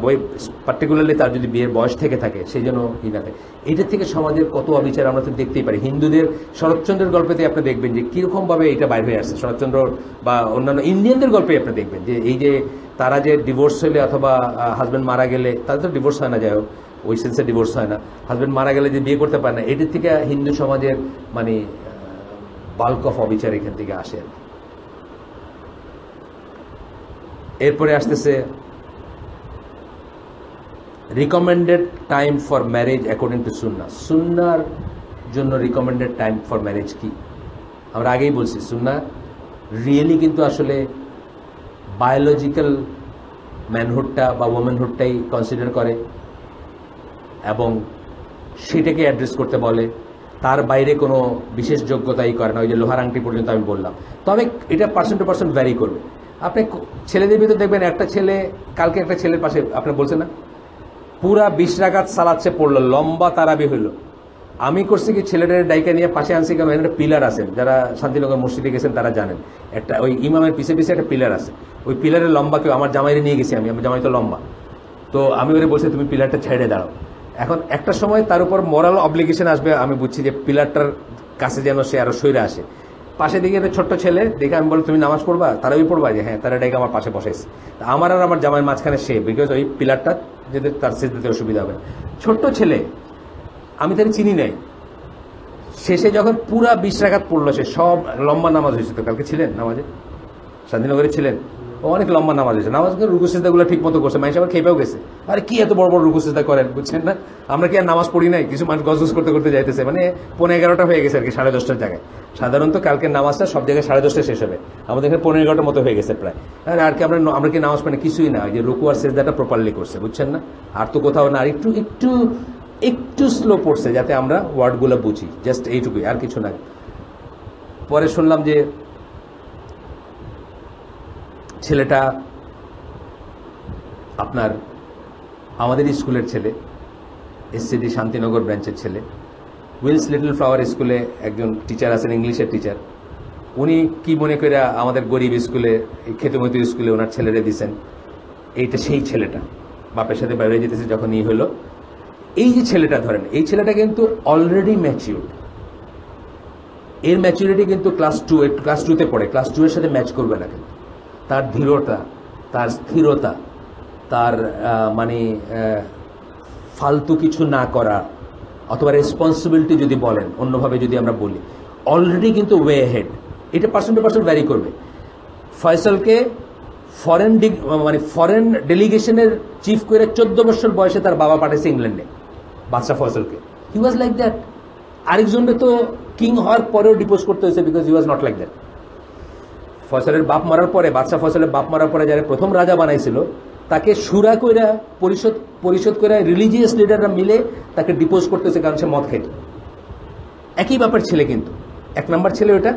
পার্টিকুলারলি তার যদি বিয়ের বয়স থেকে থাকে সেই জন্য ই না থাকে। এটার থেকে সমাজের কত অবিচার আমরা তো দেখতেই পারি। হিন্দুদের শরৎচন্দ্রের গল্পেতে আপনি দেখবেন যে কীরকমভাবে এটা বাইর হয়ে আসছে। শরৎচন্দ্র বা অন্যান্য ইন্ডিয়ানদের গল্পে আপনি দেখবেন যে এই যে তারা যে ডিভোর্স হলে অথবা হাজব্যান্ড মারা গেলে, তাদের তো ডিভোর্স হয় না, যাই হোক ওই সেন্সে ডিভোর্স হয় না, হাজব্যান্ড মারা গেলে যে বিয়ে করতে পারে না, এটার থেকে হিন্দু সমাজের মানে বাল্ক অফ অবিচার এখান থেকে আসে। এরপরে আসতেছে recommended time for marriage according to সুন্নাহ। সুন্নাহর জন্য রিকমেন্ডেড টাইম ফর ম্যারেজ কি? আমরা আগেই বলছি সুন্নাহ রিয়েলি কিন্তু আসলে বায়োলজিক্যাল ম্যানহুডটা বা ওমেনহুডটাই কনসিডার করে, এবং সেটাকে অ্যাড্রেস করতে বলে, তার বাইরে কোনো বিশেষ যোগ্যতাই করে না, ওই যে লোহার আংটি পর্যন্ত আমি বললাম। তবে এটা পার্সন টু পার্সন ভ্যারি করবে। আপনি ছেলেদের ভিতরে দেখবেন একটা ছেলে, কালকে একটা ছেলের পাশে আপনি বলছেন না পুরা 20 রাকাত সালাত সে পড়লো, লম্বা তারাবি হইলো। আমি করছি কি ছেলেটার ডাইকা নিয়ে পাশে আনছি, কারণ একটা পিলার আছে, যারা শান্তিনগর মসজিদে গেছেন তারা জানেন, একটা ওই ইমামের পিছে পিছে একটা পিলার আছে, ওই পিলারের লম্বা কেউ আমার জামাইরে নিয়ে গেছি আমি, আমার জামাই তো লম্বা, তো আমি ওরে বলছি তুমি পিলারটা ছেড়ে দাঁড়াও। এখন একটা সময় তার উপর মোরাল অব্লিগেশন আসবে, আমি বুঝছি যে পিলারটার কাছে যেন সে আরো সইরে আসে। পাশে দিকে একটা ছোট্ট ছেলে দেখে আমি বলি তুমি নামাজ পড়বা, তারাই পড়বা, যে হ্যাঁ, তারা ডাইকে আমার পাশে বসাইছে, আমার আর আমার জামাইয়ের মাঝখানে সে, বিকজ ওই পিলারটা যদি তার সেচ দিতে অসুবিধা হবে। ছোট্ট ছেলে, আমি তাকে চিনি নাই, শেষে যখন পুরা 20 রাকাত পড়লো, সে সব লম্বা নামাজ হয়েছে। তো কালকে ছিলেন নামাজে, শান্তিনগরে ছিলেন, ও অনেক লম্বা নামাজ হয়েছে, নামাজ রুকু সিজদাগুলো ঠিক মতো করছে, মানুষ আবার খেপেও গেছে, আরে কি এত বড় বড় রুকু সিজদা করেন, বুঝছেন না, আমরা কি আর নামাজ পড়ি নাই? কিছু মানুষ গজগজ করতে করতে যাইতেছে, মানে 11:15 হয়ে গেছে আর কি, 10:30টার জায়গায়। সাধারণত কালকের নামাজটা সব জায়গায় 10:30টায় শেষ হবে, আমাদের এখানে 11:15 মতো হয়ে গেছে প্রায়। আর কি আমরা কি নামাজ পড়ি? কিছুই না, যে রুকু আর সিজদাটা প্রপারলি করছে, বুঝছেন না, আর তো কোথাও না, আর একটু একটু একটু স্লো পড়ছে যাতে আমরা ওয়ার্ডগুলো বুঝি, জাস্ট এইটুকুই, আর কিছু না। পরে শুনলাম যে ছেলেটা আপনার আমাদের স্কুলের ছেলে, এসসিডি শান্তিনগর ব্রাঞ্চের ছেলে, উইলস লিটল ফ্লাওয়ার স্কুলে একজন টিচার আছেন, ইংলিশের টিচার, উনি কি মনে করে আমাদের গরিব স্কুলে, খেতমতি স্কুলে ওনার ছেলেরে দিচ্ছেন। এইটা সেই ছেলেটা বাপের সাথে বাইরে যেতেছে যখন ই হলো। এই যে ছেলেটা ধরেন, এই ছেলেটা কিন্তু অলরেডি ম্যাচিউর, এর ম্যাচুরিটি কিন্তু ক্লাস 2-তে পড়ে, ক্লাস 2 এর সাথে ম্যাচ করবে না। কিন্তু তার দৃঢ়তা, তার স্থিরতা, তার মানে ফালতু কিছু না করা, অথবা রেসপন্সিবিলিটি যদি বলেন, অন্যভাবে যদি আমরা বলি, অলরেডি কিন্তু ওয়ে হেড। এটা পার্সন টু পার্সন ভ্যারি করবে। ফয়সালকে ফরেন ডেলিগেশনের চিফ করে 14 বছর বয়সে তার বাবা পাঠাইছে ইংল্যান্ডে, বাদশা ফয়সালকে। হি ওয়াজ লাইক দ্যাট। আরেকজনকে তো কিং হওয়ার পরেও ডিপোজ করতে হয়েছে, because he was not like that. ফয়সালের বাপ মারার পরে, বাদশা ফয়সালের বাপ মারার পরে যারা প্রথম রাজা বানাইছিল, তাকে সুরা কইরা পরিষদ করে রিলিজিয়াস লিডাররা মিলে তাকে ডিপোজ করতেছে, কারণ সে মদ খাইত। একই ব্যাপার ছেলে, কিন্তু 1 নম্বর ছেলে ওটা।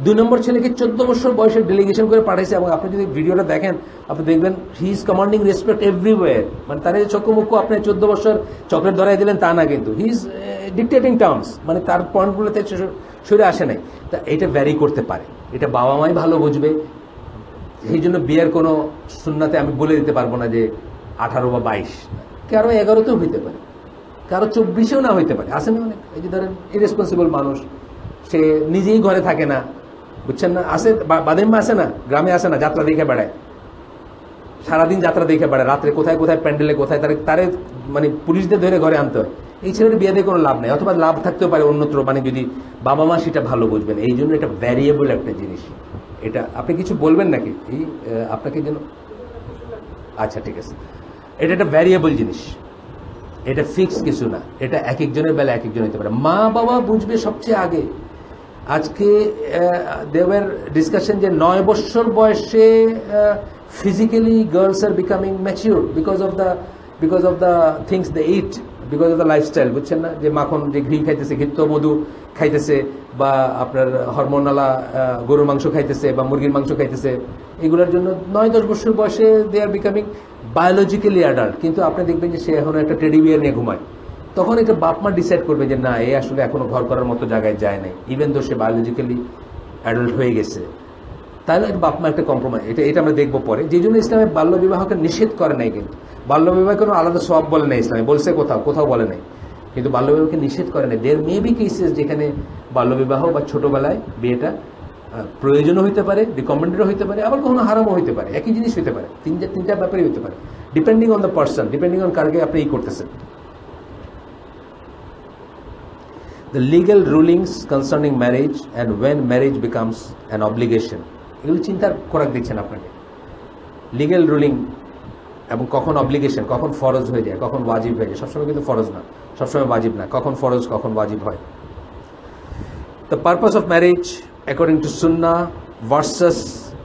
2 নম্বর ছেলেকে 14 বছর বয়সে ডেলিগেশন করে পাঠাইছে, এবং আপনি যদি ভিডিওটা দেখেন আপনি দেখবেন he is commanding respect everywhere. মানে তার চক্ষুমুখ্য আপনি 14 বছর চকলেট ধরাই দিলেন তা না, কিন্তু হি ইজ ডিক্টেটিং টার্মস, মানে তার পয়েন্টগুলোতে সরে আসে নাই। তা এটা ভ্যারি করতে পারে, এটা বাবা মাই ভালো বুঝবে। সেই জন্য বিয়ের কোনো সুন্নাতে আমি বলে দিতে পারবো না যে 18 বা 22, কারো 11তেও হইতে পারে, কারো 24এও না হইতে পারে। আসে না অনেক, এই যে ধরেন ইরেসপন্সিবল মানুষ, সে নিজেই ঘরে থাকে না, বুঝছেন না, আসে বাদেম্মা আসে না, গ্রামে আসে না, যাত্রা দেখে বেড়ায়, সারাদিন যাত্রা দেখে বেড়ায়, রাত্রে কোথায় কোথায় প্যান্ডেলে কোথায় তারে মানে পুলিশদের ধরে ঘরে আনতে হয়। এই ছেলের বিয়ে দিয়ে কোনো লাভ নেই, অথবা লাভ থাকতেও পারে অন্যত্র, মানে যদি বাবা মা সেটা ভালো বুঝবেন। এই জন্য এটা ভ্যারিয়েবল একটা জিনিস। এটা আপনি কিছু বলবেন নাকি এই আপনাকে যেন? আচ্ছা, ঠিক আছে। এটা একটা ভ্যারিয়েবল জিনিস, এটা ফিক্স কিছু না, এটা এক একজনের বেলা এক একজন হতে পারে। মা বাবা বুঝবে সবচেয়ে আগে। আজকে দেওয়ার ডিসকাশন যে 9 বছর বয়সে physically girls are becoming mature because of the things they eat, because of the lifestyle, বুঝছেন না, যে মাখন, যে ঘি খাইতেছে, ঘৃত মধু খাইতেছে, বা আপনার হরমোনালা গরুর মাংস খাইতেছে, বা মুরগির মাংস খাইতেছে, এগুলোর জন্য 9-10 বছর বয়সে দে আর বিকামিং বায়োলজিক্যালি অ্যাডাল্ট। কিন্তু আপনি দেখবেন যে সে এখন একটা টেডি বিয়ার নিয়ে ঘুমায়, তখন এটা বাপ মা ডিসাইড করবে যে না, এ আসলে এখনো ঘর করার মতো জায়গায় যায় নাই, ইভেন তো সে বায়োলজিক্যালি অ্যাডাল্ট হয়ে গেছে। তাহলে বাপ মা একটা কম্প্রোমাইজ, এটা আমরা দেখবো পরে। যে জন্য ইসলামে বাল্যবিবাহকে নিষেধ করে নাই, কিন্তু বাল্যবিবাহ কোনো আলাদা সওয়াব বলে নাই ইসলামে, বলছে কোথাও বলে নাই, কিন্তু বাল্যবিবাহকে নিষেধ করে নাই। দেয়ার মে বি কেসেস যেখানে বাল্যবিবাহ বা ছোটবেলায় বিয়েটা প্রয়োজনও হইতে পারে, রিকমেন্ডেডও হইতে পারে, আবার কখনো হারামও হইতে পারে, একই জিনিস হইতে পারে, তিনটা ব্যাপারই হইতে পারে, depending on the person, depending on কারকে আপনি ই করতেছেন। The legal rulings concerning marriage and when marriage becomes an obligation, এগুলো চিন্তার খোরাক দিচ্ছেন আপনাকে। লিগ্যাল রুলিং এবং কখন অব্লিগেশন, কখন ফরজ হয়ে যায়, কখন ওয়াজিব হয়ে যায়। সবসময় কিন্তু ফরজ না, সবসময় ওয়াজিব না, কখন ফরজ কখন ওয়াজিব হয়। The purpose of marriage according to Sunnah versus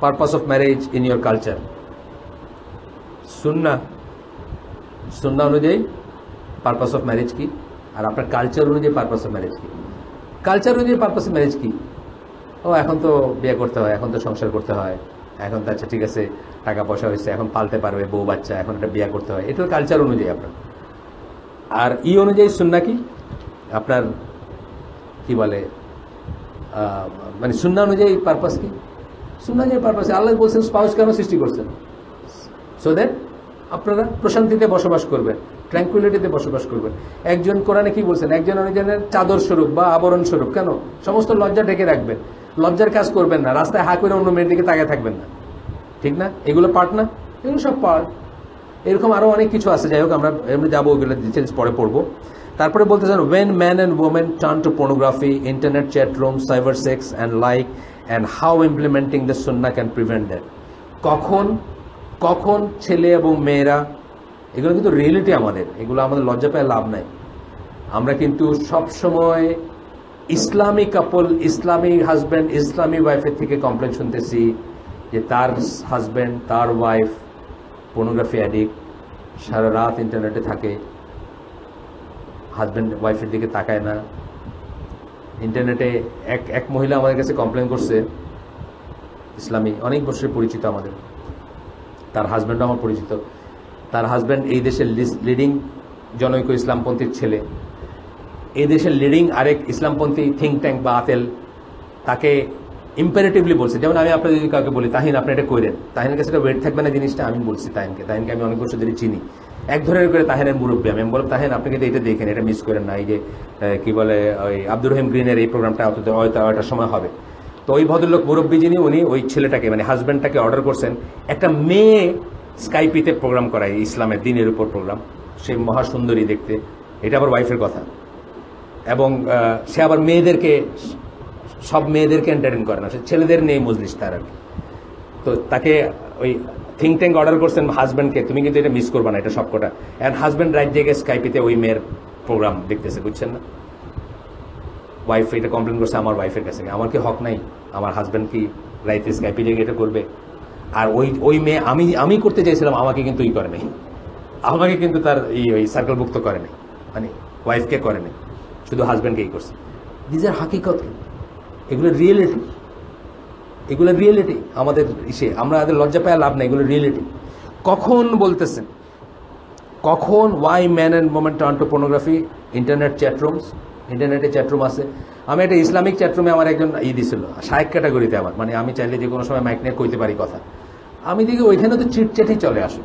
purpose of marriage in your culture. Sunnah অনুযায়ী পারপাস অফ ম্যারেজ কি, আর আপনার কালচার অনুযায়ী পারপাস অফ ম্যারেজ কি। কালচার অনুযায়ী পারপাস অফ ম্যারেজ কি, ও এখন তো বিয়ে করতে হয়, এখন তো সংসার করতে হয়, এখন তো আচ্ছা ঠিক আছে টাকা পয়সা হয়েছে, এখন পালতে পারবে বউ বাচ্চা, এখন একটা বিয়ে করতে হয়, এটা কালচার অনুযায়ী আপনার। আর অনুযায়ী সুন্নাহ কি, আপনার কি বলে মানে সুন্নাহ অনুযায়ী পারপাস কি, সুন্নাহ অনুযায়ী পারপাস আল্লাহ বলছেন স্পাউস কেন সৃষ্টি করছেন, সো দ্যাট আপনারা প্রশান্তিতে বসবাস করবেন, ট্র্যাঙ্কুইলিটিতে বসবাস করবেন। একজন কোরআনে কি বলছেন, একজন অন্যজনের চাদর স্বরূপ বা আবরণ স্বরূপ, কেন সমস্ত লজ্জা ঢেকে রাখবেন, লজ্জার কাজ করবেন না, রাস্তায় হা করে অন্য মেয়ের দিকে তাকিয়ে থাকবেন না, ঠিক না? এগুলো পার্ট না, এগুলো সব পার্ট। এরকম আরো অনেক কিছু আছে, যাই হোক আমরা এমনি যাবো, ওগুলো ডিটেলস পরে পড়বো। তারপরে বলতেছেন when men and women turn to pornography, internet chat rooms, cyber sex and like, and how implementing the sunnah can prevent that. কখন কখন ছেলে এবং মেয়েরা, এগুলো কিন্তু রিয়েলিটি আমাদের, এগুলো আমাদের লজ্জা পায় লাভ নাই। আমরা কিন্তু সব সময় ইসলামী কাপল, ইসলামী হাজব্যান্ড, ইসলামী ওয়াইফের থেকে কমপ্লেন শুনতেছি যে তার হাজব্যান্ড, তার ওয়াইফ পর্নোগ্রাফি অ্যাডিক্ট, সারা রাত ইন্টারনেটে থাকে, হাজব্যান্ড ওয়াইফের দিকে তাকায় না। ইন্টারনেটে এক মহিলা আমাদের কাছে কমপ্লেন করছে, ইসলামী, অনেক বছরের পরিচিত আমাদের, তার হাজব্যান্ডও আমার পরিচিত। তার হাজব্যান্ড এই দেশের লিডিং জনৈক ইসলামপন্থীর ছেলে, এই দেশের লিডিং আরেক ইসলামপন্থী থিঙ্ক ট্যাঙ্ক বা আতেল তাকে ইম্পারেটিভলি বলছে, যেমন আমি আপনাদের যদি কাউকে বলি তাহিন আপনি এটা করেন, তাহিনের কাছে এটা ওয়েট থাকবে না জিনিসটা, আমি বলছি তাহিনকে আমি অনেক বছর ধরে চিনি, এক ধরনের করে তাহিনের মুরব্বী, আমি বললাম তাহিন আপনি কিন্তু এটা দেখেন, এটা মিস করেন না, এই যে কি বলে ওই আব্দুর রহিম গ্রিনের এই প্রোগ্রামটা ওইটার সময় হবে। তো ওই ভদ্রলোক মুরব্বী যিনি, উনি ওই ছেলেটাকে মানে হাজব্যান্ডটাকে অর্ডার করছেন একটা মেয়ে স্কাইপিতে প্রোগ্রাম করায়, ইসলামের দিনের উপর প্রোগ্রাম, সে মহাসুন্দরী দেখতে, এটা আবার ওয়াইফের কথা, এবং সে আবার মেয়েদেরকে, সব মেয়েদেরকে এন্টারটেইন করে না, সে ছেলেদের নেই মজলিস তার আর কি। তো তাকে ওই থিঙ্ক ট্যাঙ্ক অর্ডার করছেন হাজব্যান্ডকে, তুমি কিন্তু এটা মিস করবা না, এটা সবকটা। অ্যান্ড হাজব্যান্ড রাইট জায়গায় স্কাইপিতে ওই মেয়ের প্রোগ্রাম দেখতেছে, বুঝছেন না? ওয়াইফ এটা কমপ্লেন করছে আমার ওয়াইফের কাছে, আমার কি হক নাই? আমার হাজব্যান্ড কি রাইতে স্কাইপে জায়গায় এটা করবে? আর ওই মেয়ে, আমি করতে চাইছিলাম, আমাকে কিন্তু করে নাই, আমাকে কিন্তু তার ওই সার্কেলভুক্ত করে নাই, মানে ওয়াইফকে করে নাই, শুধু হাজব্যান্ডকেই করছে। দিজ আর হাকিকত, এগুলো রিয়েলিটি, এগুলো রিয়েলিটি আমাদের আমরা লজ্জা পাওয়া লাভ নাই, এগুলো রিয়েলিটি। কখন বলতেছেন, কখন why man and women turn to pornography, internet chatrooms, ইন্টারনেটে চ্যাটরুম আছে। আমি একটা ইসলামিক চ্যাটরুমে আমার একজন দিছিল শায়েক ক্যাটাগরিতে, আমার মানে আমি চাইলে যে কোনো সময় মাইক নিয়ে কইতে পারি কথা, আমি দেখি ওইখানে তো চিটচ্যাটই চলে আসে,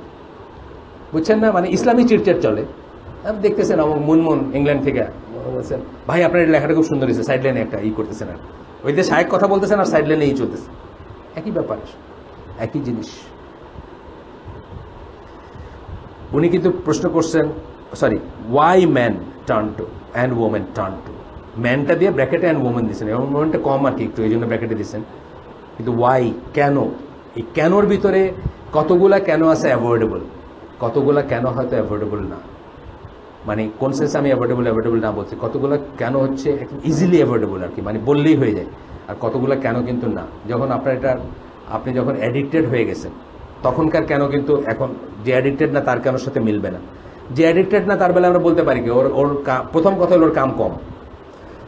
বুঝছেন না? মানে ইসলামিক চিটচ্যাট চলে। আপনি দেখতেছেন আমার মুনমুন ইংল্যান্ড থেকে বলছেন, ভাই আপনার লেখাটা খুব সুন্দর হয়েছে, সাইড লাইনে একটা করতেছেন, আর ওই যে শায়েক কথা বলতেছেন আর সাইড লাইনে চলতেছে, একই ব্যাপার, একই জিনিস। উনি কিন্তু প্রশ্ন করছেন, sorry, why man turn to and women turn to, ম্যানটা দিয়ে ব্র্যাকেটে অ্যান্ড ওমেন দিচ্ছেন, এবং ওমেনটা কম আর কি একটু, এই জন্য ব্র্যাকেটে দিচ্ছেন। কিন্তু ওয়াই, কেন, এই কেনর ভিতরে কতগুলা কেন আছে অ্যাভয়েডেবল, কতগুলা কেন হয়তো অ্যাভয়েডেবল না, মানে কোন সেন্সে আমি অ্যাভয়েডেবল না বলছি, কতগুলো কেন হচ্ছে ইজিলি অ্যাভয়েডেবল আর কি, মানে বললেই হয়ে যায়, আর কতগুলো কেন কিন্তু না। যখন আপনার এটা, আপনি যখন অ্যাডিক্টেড হয়ে গেছেন তখনকার কেন কিন্তু এখন যে অ্যাডিক্টেড না তার কেন সাথে মিলবে না। যে অ্যাডিক্টেড না তার বেলা আমরা বলতে পারি কি, ওর প্রথম কথা হলো ওর কাম কম।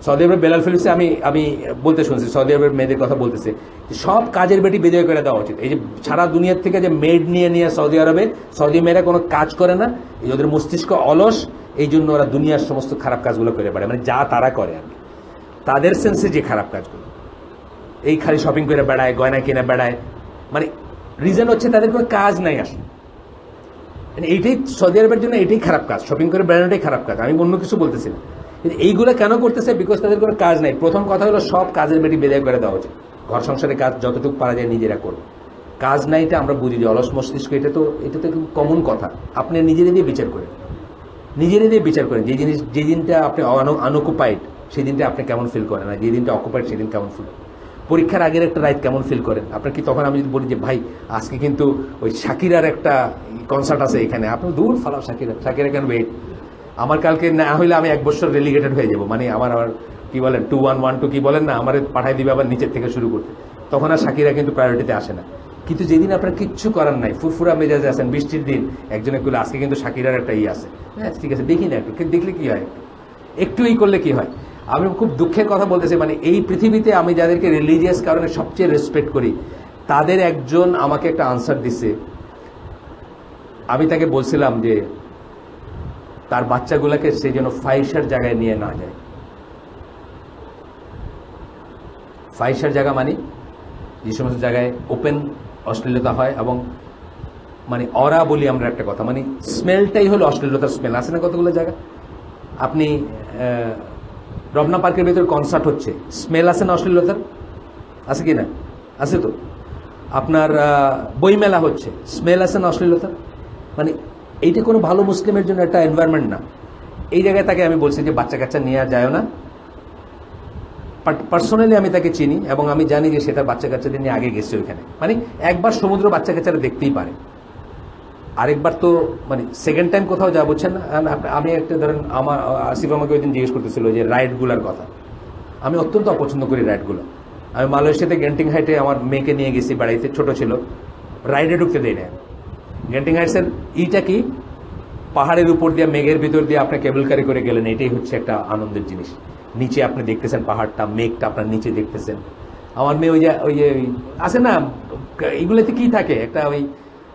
সৌদি আরবের বেলাল ফিলিপসে আমি বলতে শুনছি, সৌদি আরবের মেয়েদের কথা বলতেছে, সব কাজের বেটি বিজয় করে দেওয়া উচিত। এই যে সারা দুনিয়ার থেকে যে মেড নিয়ে সৌদি আরবে, সৌদি মেয়েরা কোনো কাজ করে না, এই ওদের মস্তিষ্ক অলস, এই জন্য ওরা দুনিয়ার সমস্ত খারাপ কাজগুলো করে বেড়ায়, মানে যা তারা করে আর কি, তাদের সেন্সে যে খারাপ কাজগুলো, এই খালি শপিং করে বেড়ায়, গয়না কিনে বেড়ায়, মানে রিজন হচ্ছে তাদের কোনো কাজ নাই আসলে, মানে এইটাই সৌদি আরবের জন্য এটাই খারাপ কাজ, শপিং করে বেড়ানোটাই খারাপ কাজ, আমি অন্য কিছু বলতেছি না। এইগুলো কেন করতেছে? বিকজ তাদের কোনো কাজ নাই। প্রথম কথা হলো সব কাজের বেটি বিদায় করে দেওয়া উচিত, ঘর সংসারের কাজ যতটুকু পারা যায় নিজেরা করবে। কাজ নাই এটা আমরা বুঝি যে অলস মস্তিষ্ক, এটা তো খুব কমন কথা। আপনি নিজেরা দিয়ে বিচার করেন, যে দিনটা আপনি আনঅকুপাইড সেই দিনটা আপনি কেমন ফিল করেন, আর যে দিনটা অকুপাইড সেদিন কেমন ফিল। পরীক্ষার আগের একটা রাত কেমন ফিল করেন আপনার কি? তখন আমি যদি বলি যে ভাই আজকে কিন্তু ওই শাকিরার একটা কনসার্ট আছে এখানে, আপনি দূর ফালাও, শাকিরা ক্যান ওয়েট, আমার কালকে না হইলে আমি 1 বছর রেলিগেটেড হয়ে যাব, মানে আমার কি বলেন 2112 কি বলেন না, আমার পাঠাই দিবে আবার নিচের থেকে শুরু করতে, তখন আর শাকিরা কিন্তু প্রায়োরিটিতে আসে না। কিন্তু যেদিন আপনার কিচ্ছু করার নাই, ফুরফুরা মেজাজে আছেন, বৃষ্টির দিন, একজনে বলে আজকে কিন্তু শাকিরার একটা আছে, হ্যাঁ ঠিক আছে দেখি না, একটু দেখলে কি হয়, একটু করলে কি হয়। আমি খুব দুঃখের কথা বলতেছি, মানে এই পৃথিবীতে আমি যাদেরকে রিলিজিয়াস কারণে সবচেয়ে রেসপেক্ট করি, তাদের একজন আমাকে একটা আনসার দিছে। আমি তাকে বলছিলাম যে তার বাচ্চাগুলোকে সে যেন ফাহিশার জায়গায় নিয়ে না যায়। ফাহিশার জায়গা মানে যে সমস্ত জায়গায় ওপেন অশ্লীলতা হয়, এবং মানে অরা বলি আমরা একটা কথা, মানে স্মেলটাই হলো অশ্লীলতার স্মেল। আছে না কতগুলো জায়গা, আপনি রমনা পার্কের ভেতরে কনসার্ট হচ্ছে, স্মেল আছে না অশ্লীলতার, আছে কি না? আছে তো। আপনার বইমেলা হচ্ছে, স্মেল আছে না অশ্লীলতার? মানে এইটা কোনো ভালো মুসলিমের জন্য একটা এনভায়রনমেন্ট না। এই জায়গায় তাকে আমি বলছি যে বাচ্চা কাচ্চা নিয়ে যায় না। পার্সোনালি আমি তাকে চিনি এবং আমি জানি যে সে তার বাচ্চা কাচ্চাদের নিয়ে আগে গেছে ওইখানে। মানে একবার সমুদ্র বাচ্চা কাচ্চারা দেখতেই পারে, আরেকবার তো মানে সেকেন্ড টাইম কোথাও যা বলছেন না। আমি একটা ধরেন, আমার আসিফ আমাকে ওই দিন জিজ্ঞেস করতেছিল যে রাইডগুলোর কথা। আমি অত্যন্ত অপছন্দ করি রাইডগুলো। আমি মালয়েশিয়াতে গেন্টিং হাইটে আমার মেয়েকে নিয়ে গেছি, বাড়িতে ছোট ছিল, রাইডে ঢুকতে দেয় না। গেন্টিং হাইটসের ইটা কি, পাহাড়ের উপর দিয়ে মেঘের ভিতর দিয়ে আপনি কেবল কারি করে গেলেন, এটাই হচ্ছে একটা আনন্দের জিনিস। নিচে আপনি দেখতেছেন পাহাড়টা, মেঘটা আপনার নিচে দেখতেছেন। আমার মেয়ে ওই যে আছে না, এগুলোতে কি থাকে, একটা ওই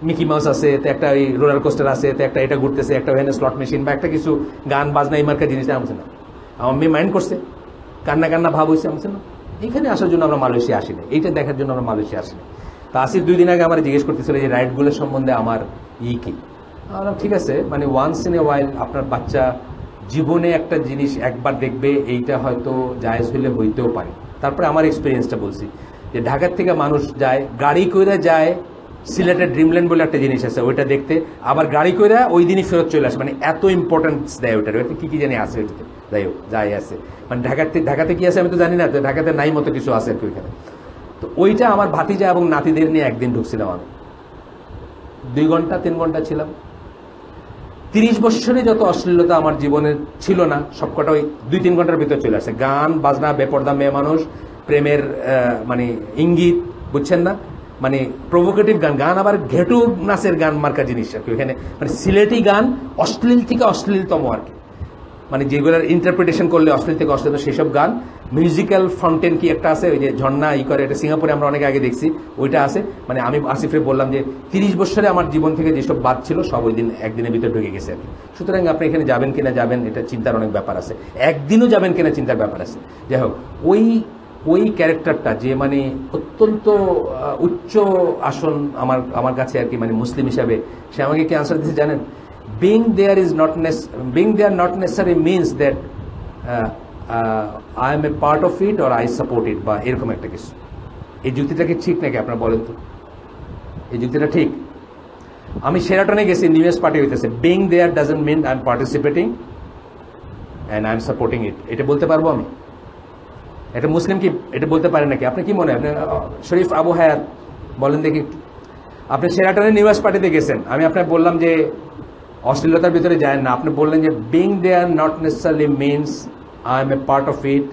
মিকি মাউস আছে, তো একটা ওই রোলার কোস্টার আছে, তো একটা এটা ঘুরতেছে, একটা ওখানে স্লট মেশিন বা একটা কিছু গান বাজনা এই মার্কা জিনিসটা আমছে না। আমার মেয়ে মাইন্ড করছে, কান্না কান্না ভাব হয়েছে, আমছে না। এখানে আসার জন্য আমরা মালয়েশিয়া আসি না, এইটা দেখার জন্য আমরা মালয়েশিয়া আসি না। তো আসিফ 2 দিন আগে আমার জিজ্ঞেস করতেছিল যে রাইডগুলোর সম্বন্ধে আমার কি। আমরা ঠিক আছে, মানে ওয়ান্স ইন এ ওয়াইল আপনার বাচ্চা জীবনে একটা জিনিস একবার দেখবে, এইটা হয়তো জায়েজ হইলে হইতেও পারে। তারপরে আমার এক্সপিরিয়েন্সটা বলছি যে ঢাকার থেকে মানুষ যায়, গাড়ি করে যায় সিলেটের ড্রিমল্যান্ড বলে একটা জিনিস আছে, ওইটা দেখতে, আবার গাড়ি করে ওই দিনই ফেরত চলে আসে। মানে এত ইম্পর্টেন্স দেয় ওইটার, ওইটা কি কি জানি আছে ওইটাতে, যাই হোক যাই আছে। মানে ঢাকাতে কি আছে আমি তো জানি না, তো ঢাকাতে নাই মতো কিছু আছে আর কি ওইখানে। তো ওইটা আমার ভাতিজা এবং নাতিদের নিয়ে একদিন ঢুকছিলাম আমি, 2 ঘন্টা 3 ঘন্টা ছিলাম। 30 বছরে যত অশ্লীলতা আমার জীবনে ছিল না, সবকটা ওই 2-3 ঘন্টার ভিতর চলে আসে। গান বাজনা, বেপর্দা মেয়ে মানুষ, প্রেমের মানে ইঙ্গিত, বুঝছেন না, মানে প্রভোকেটিভ গান, গান আবার ঘেটু নাচের গান মার্কা জিনিস আর কি ওইখানে। মানে সিলেটি গান অশ্লীল থেকে অশ্লীলতম আর কি, মানে যেগুলোর ইন্টারপ্রিটেশন করলে অশ্লীল থেকে অশ্লীল, সেসব গান। মিউজিক্যাল ফাউন্টেন কি একটা আছে, ওই যে ঝর্ণা করে, এটা সিঙ্গাপুরে আমরা অনেক আগে দেখছি, ওইটা আছে। মানে আমি আসিফরে বললাম যে 30 বছরে আমার জীবন থেকে যেসব বাদ ছিল সব ওই দিন একদিনের ভিতরে ঢুকে গেছে আর কি। সুতরাং আপনি এখানে যাবেন কিনা যাবেন, এটা চিন্তার অনেক ব্যাপার আছে, একদিনও যাবেন কিনা চিন্তার ব্যাপার আছে। যাই হোক, ওই ক্যারেক্টারটা যে মানে অত্যন্ত উচ্চ আসন আমার কাছে আর কি, মানে মুসলিম হিসাবে, সে আমাকে কি আনসার দিচ্ছে জানেন? being there not necessarily means that I am a part of it or I support it, বা এরকম একটা কিছু। এই যুক্তিটা কি ঠিক নাকি আপনারা বলেন তো? এই যুক্তিটা ঠিক? আমি শেরাটনে গেছি, নিউ ইয়ার্স পার্টি হইতেছে, being there doesn't mean I am participating and I am supporting it, এটা বলতে পারবো আমি? এটা মুসলিম কি এটা বলতে পারে নাকি? আপনি কি মনে হয়? আপনি শরীফ আবু হায়াত বলেন দেখি, আপনি শেরাটনে নিউ ইয়ার্স পার্টিতে গেছেন, আমি আপনাকে বললাম যে অশ্লীলতার ভিতরে যায় না, আপনি বললেন যে being there not necessarily means I am a part of it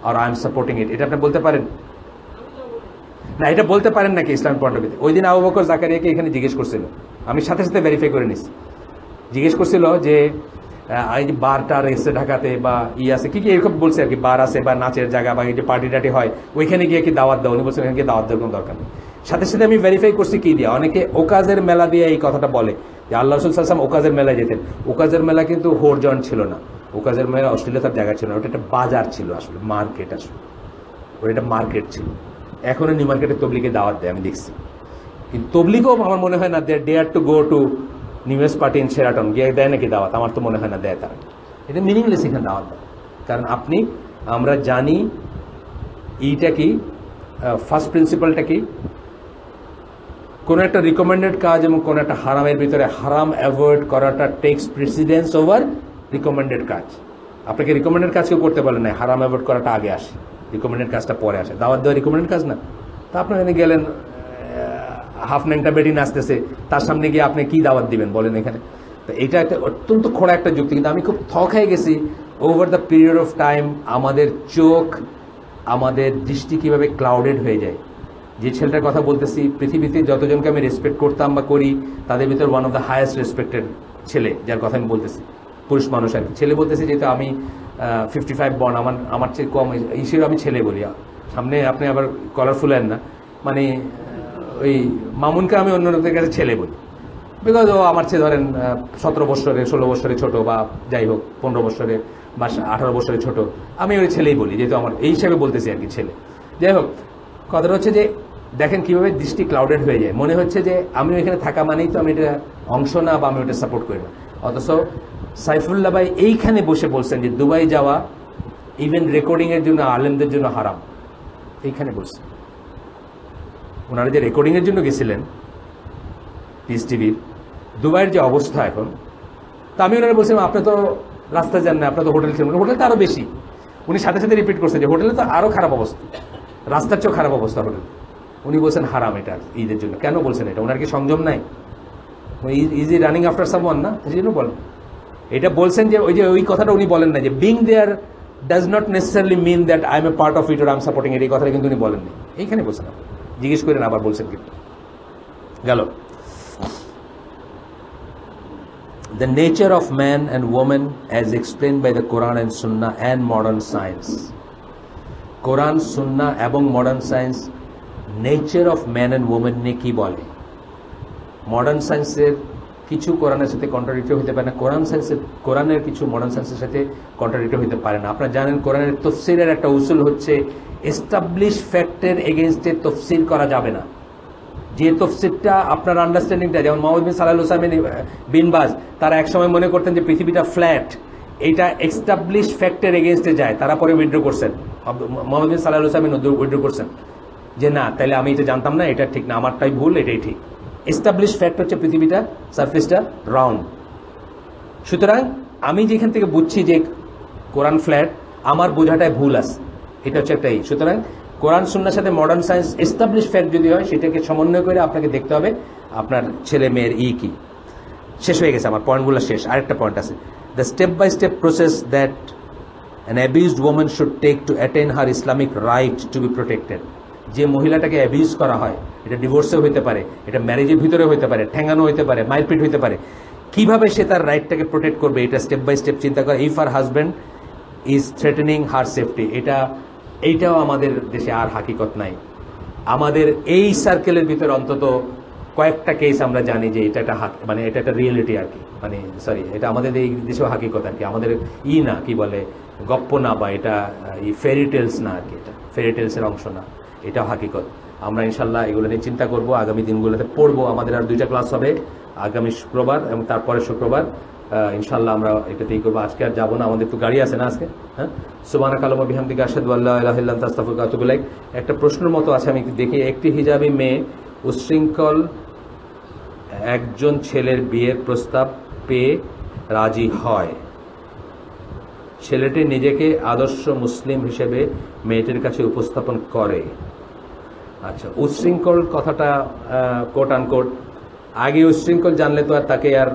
or I am supporting it, এটা আপনি বলতে পারেন না? এটা বলতে পারেন নাকি ইসলামিক পয়েন্ট অফ ভিউ? ওই দিন আবু বকর জাকারিয়াকে এখানে জিজ্ঞেস করছিল, আমি সাথে সাথে ভেরিফাই করে নিচ্ছি। জিজ্ঞেস করছিল যে এই যে বার টার এসে ঢাকাতে বা আছে কি কি এরকম বলছে আর কি, বার আছে বা নাচের জায়গা বা এই যে পার্টি টাটি হয়, ওইখানে গিয়ে কি দাওয়াত দাও? উনি বলছেন এখানে গিয়ে দাওয়াত দেওয়ার কোনো দরকার নেই। সাথে সাথে আমি ভেরিফাই করছি কি দিয়ে, অনেকে ওকাজের মেলা দিয়ে এই কথাটা বলে যে আল্লাহ রাসূল সাল্লাল্লাহু আলাইহি ওয়াসাল্লাম ওকাজের মেলায় যেতেন। ওকাজের মেলা কিন্তু হোর জয়েন্ট ছিল না, ওকাজের মেলা অশ্লীলতার জায়গা ছিল না, ওটা একটা বাজার ছিল, আসলে মার্কেট, আসলে ওটা মার্কেট ছিল। এখনো নিউ মার্কেটে তবলিগে দাওয়াত দেয় আমি দেখছি, কিন্তু তবলিগও আমার মনে হয় না they dare to go to new year's party in Sheraton, গিয়ে দেয় নাকি দাওয়াত? আমার তো মনে হয় না দেয় তারা। এটা মিনিংলেস এখানে দাওয়াত দেয়, কারণ আমরা জানি এইটা কি, ফার্স্ট প্রিন্সিপালটা কি, কোন একটা রিকমেন্ডেড কাজ এবং কোন একটা হারামের ভিতরে হারাম অ্যাভয়েড করাটা টেক্স প্রেসিডেন্স ওভার রিকমেন্ডেড কাজ। আপনাকে রিকমেন্ডেড কাজ কেউ করতে বলে না, হারাম অ্যাভয়েড করাটা আগে আসে, রিকমেন্ডেড কাজটা পরে আসে। দাওয়াত দেওয়া রিকমেন্ডেড কাজ না? তা আপনার এখানে গেলেন, হাফ ন্যাংটা বেটি নাচতেছে, তার সামনে গিয়ে আপনি কি দাওয়াত দিবেন বলেন এখানে? তো এটা একটা অত্যন্ত খোঁড়া একটা যুক্তি, কিন্তু আমি খুব থক হয়ে গেছি over the period of time. আমাদের চোখ, আমাদের দৃষ্টি কিভাবে ক্লাউডেড হয়ে যায়, যে ছেলেটার কথা বলতেছি পৃথিবীতে যতজনকে আমি রেসপেক্ট করতাম বা করি তাদের ভিতর one of the highest respected ছেলে, যার কথা আমি বলতেছি, পুরুষ মানুষ আর কি। ছেলে বলতেছি যেহেতু আমি 55 বর্ন, আমার চেয়ে কম হিসেবে আমি ছেলে বলি। সামনে আপনি আবার কলার ফুলেন না, মানে ওই মামুনকে আমি অন্যদের কাছে ছেলে বলি, বিকজ ও আমার চেয়ে ধরেন 17 বছরে 16 বছরে ছোট, বা যাই হোক 15 বছরে বা 18 বছরে ছোট, আমি ওই ছেলেই বলি, যেহেতু আমার এই হিসাবে বলতেছি আর কি ছেলে। যাই হোক, কথাটা হচ্ছে যে দেখেন কিভাবে দৃষ্টি ক্লাউডেড হয়ে যায়, মনে হচ্ছে যে আমি ওইখানে থাকা মানেই তো আমি এটা অংশ না, বা আমি ওটা সাপোর্ট করি না। অথচ সাইফুল্লাহ ভাই এইখানে বসে বলছেন যে দুবাই যাওয়া ইভেন রেকর্ডিং এর জন্য আলেমদের জন্য হারাম। এইখানে বলছেন, ওনারা যে রেকর্ডিং এর জন্য গেছিলেন পিস টিভির, দুবাইয়ের যে অবস্থা এখন, তা আমি ওনারা বলছিলাম আপনি তো রাস্তায় যান না, আপনার তো হোটেল ছিলেন, হোটেল তো আরো বেশি। উনি সাথে সাথে রিপিট করছেন যে হোটেলে তো আরো খারাপ অবস্থা, রাস্তার চেয়েও খারাপ অবস্থা হোটেল। উনি বলছেন হারাম এটা ঈদের জন্য। কেন বলছেন এটা? ওনার কি সংযম নাই? Is E running after someone না, এই জন্য বলেন এটা। বলছেন যে ওই কথাটা উনি বলেন না যে being there does not necessarily mean that I am a part of it or I am supporting it, এই কথাটা কিন্তু উনি বলেননি। এইখানে বলছেন, জিজ্ঞেস করেন আবার বলছেন কিন্তু গেল। The nature of man and woman as explained by the Quran and Sunnah and modern science. Quran, Sunnah এবং modern science nature of man and women নিয়ে কি বলে। মডার্ন সায়েন্সের কিছু কোরআনের সাথে কন্ট্রাডিক্টরি হতে পারে না, কোরআনের কিছু মডার্ন সায়েন্সের সাথে কন্ট্রাডিক্টরি হতে পারে না। আপনারা জানেন কোরআনের তফসিরের একটা উসুল হচ্ছে এস্টাবলিশ ফ্যাক্টের এগেনস্টে তফসির করা যাবে না। যে তফসিরটা আপনার আন্ডারস্ট্যান্ডিংটা, যেমন মোহাম্মদ বিন সালাহ হোসাইন বিন বাজ, তারা একসময় মনে করতেন যে পৃথিবীটা ফ্ল্যাট, এইটা এস্টাবলিশ ফ্যাক্টের এগেনস্টে যায়, তারা পরে উইথড্র করছেন। মোহাম্মদ বিন সালাহ হোসাইন উইথড্র করছেন যে না, তাইলে আমি এটা জানতাম না, এটা ঠিক না, আমারটাই ভুল, এটাই ঠিক। এস্টাবলিশ ফ্যাক্ট হচ্ছে পৃথিবীটা সারফেসটা রাউন্ড। সুতরাং আমি যেখান থেকে বুঝছি যে কোরআন ফ্ল্যাট, আমার বোঝাটাই ভুল আছে, এটা হচ্ছে একটাই। সুতরাং কোরআন সুন্নাহর সাথে মডার্ন সায়েন্স এস্টাবলিশ ফ্যাক্ট যদি হয়, সেটাকে সমন্বয় করে আপনাকে দেখতে হবে আপনার ছেলে মেয়ের কি। শেষ হয়ে গেছে আমার পয়েন্টগুলো, শেষ। আরেকটা পয়েন্ট আছে, the step by step process that an abused woman should take to attain her Islamic right to be protected. যে মহিলাটাকে অ্যাবিউজ করা হয়, এটা ডিভোর্সেও হইতে পারে, এটা ম্যারেজের ভিতরে হইতে পারে, ঠ্যাঙ্গানো হইতে পারে, মারপিট হইতে পারে, কিভাবে সে তার রাইটটাকে প্রোটেক্ট করবে, এটা স্টেপ বাই স্টেপ চিন্তা করে। If her husband is threatening her safety, এইটাও আমাদের দেশে আর হাকিকত নাই। আমাদের এই সার্কেলের ভিতরে অন্তত কয়েকটা কেস আমরা জানি যে এটা একটা রিয়েলিটি আর কি, মানে সরি, এটা আমাদের এই দেশেও হাকিকত আর কি, আমাদের না কি বলে গপ্প না, বা এটা ফেরি টেলস না আর কি, এটা ফেরি টেলসের অংশ না, এটাও হাকিকত। আমরা ইনশাল্লাহ এগুলো নিয়ে চিন্তা করবো, আগামী দিনগুলোতে পড়বো। আমাদের আর 2টা ক্লাস হবে, আগামী শুক্রবার এবং তারপরে শুক্রবার। ইনশাল্লাহ আমরা এটাতেই করবো। আজকে আর যাবো না, আমাদের একটু গাড়ি আছে না আজকে। হ্যাঁ, সুবহানাকা আল্লাহুম্মা বিহামদিকা আশহাদু আল্লা ইলাহা ইল্লা আনতা আস্তাগফিরুকা ওয়া আতুবু ইলাইক। একটা প্রশ্নের মতো আছে, আমি দেখি। একটি হিজাবি মেয়ে উচ্ছৃঙ্খল একজন ছেলের বিয়ের প্রস্তাব পেয়ে রাজি হয়, ছেলেটি নিজেকে আদর্শ মুসলিম হিসেবে মেয়েটির কাছে উপস্থাপন করে। আচ্ছা, উচ্ছৃঙ্খল কথাটা কোট আনকোট, আগে উচ্ছৃঙ্খল জানলে তো আর তাকে আর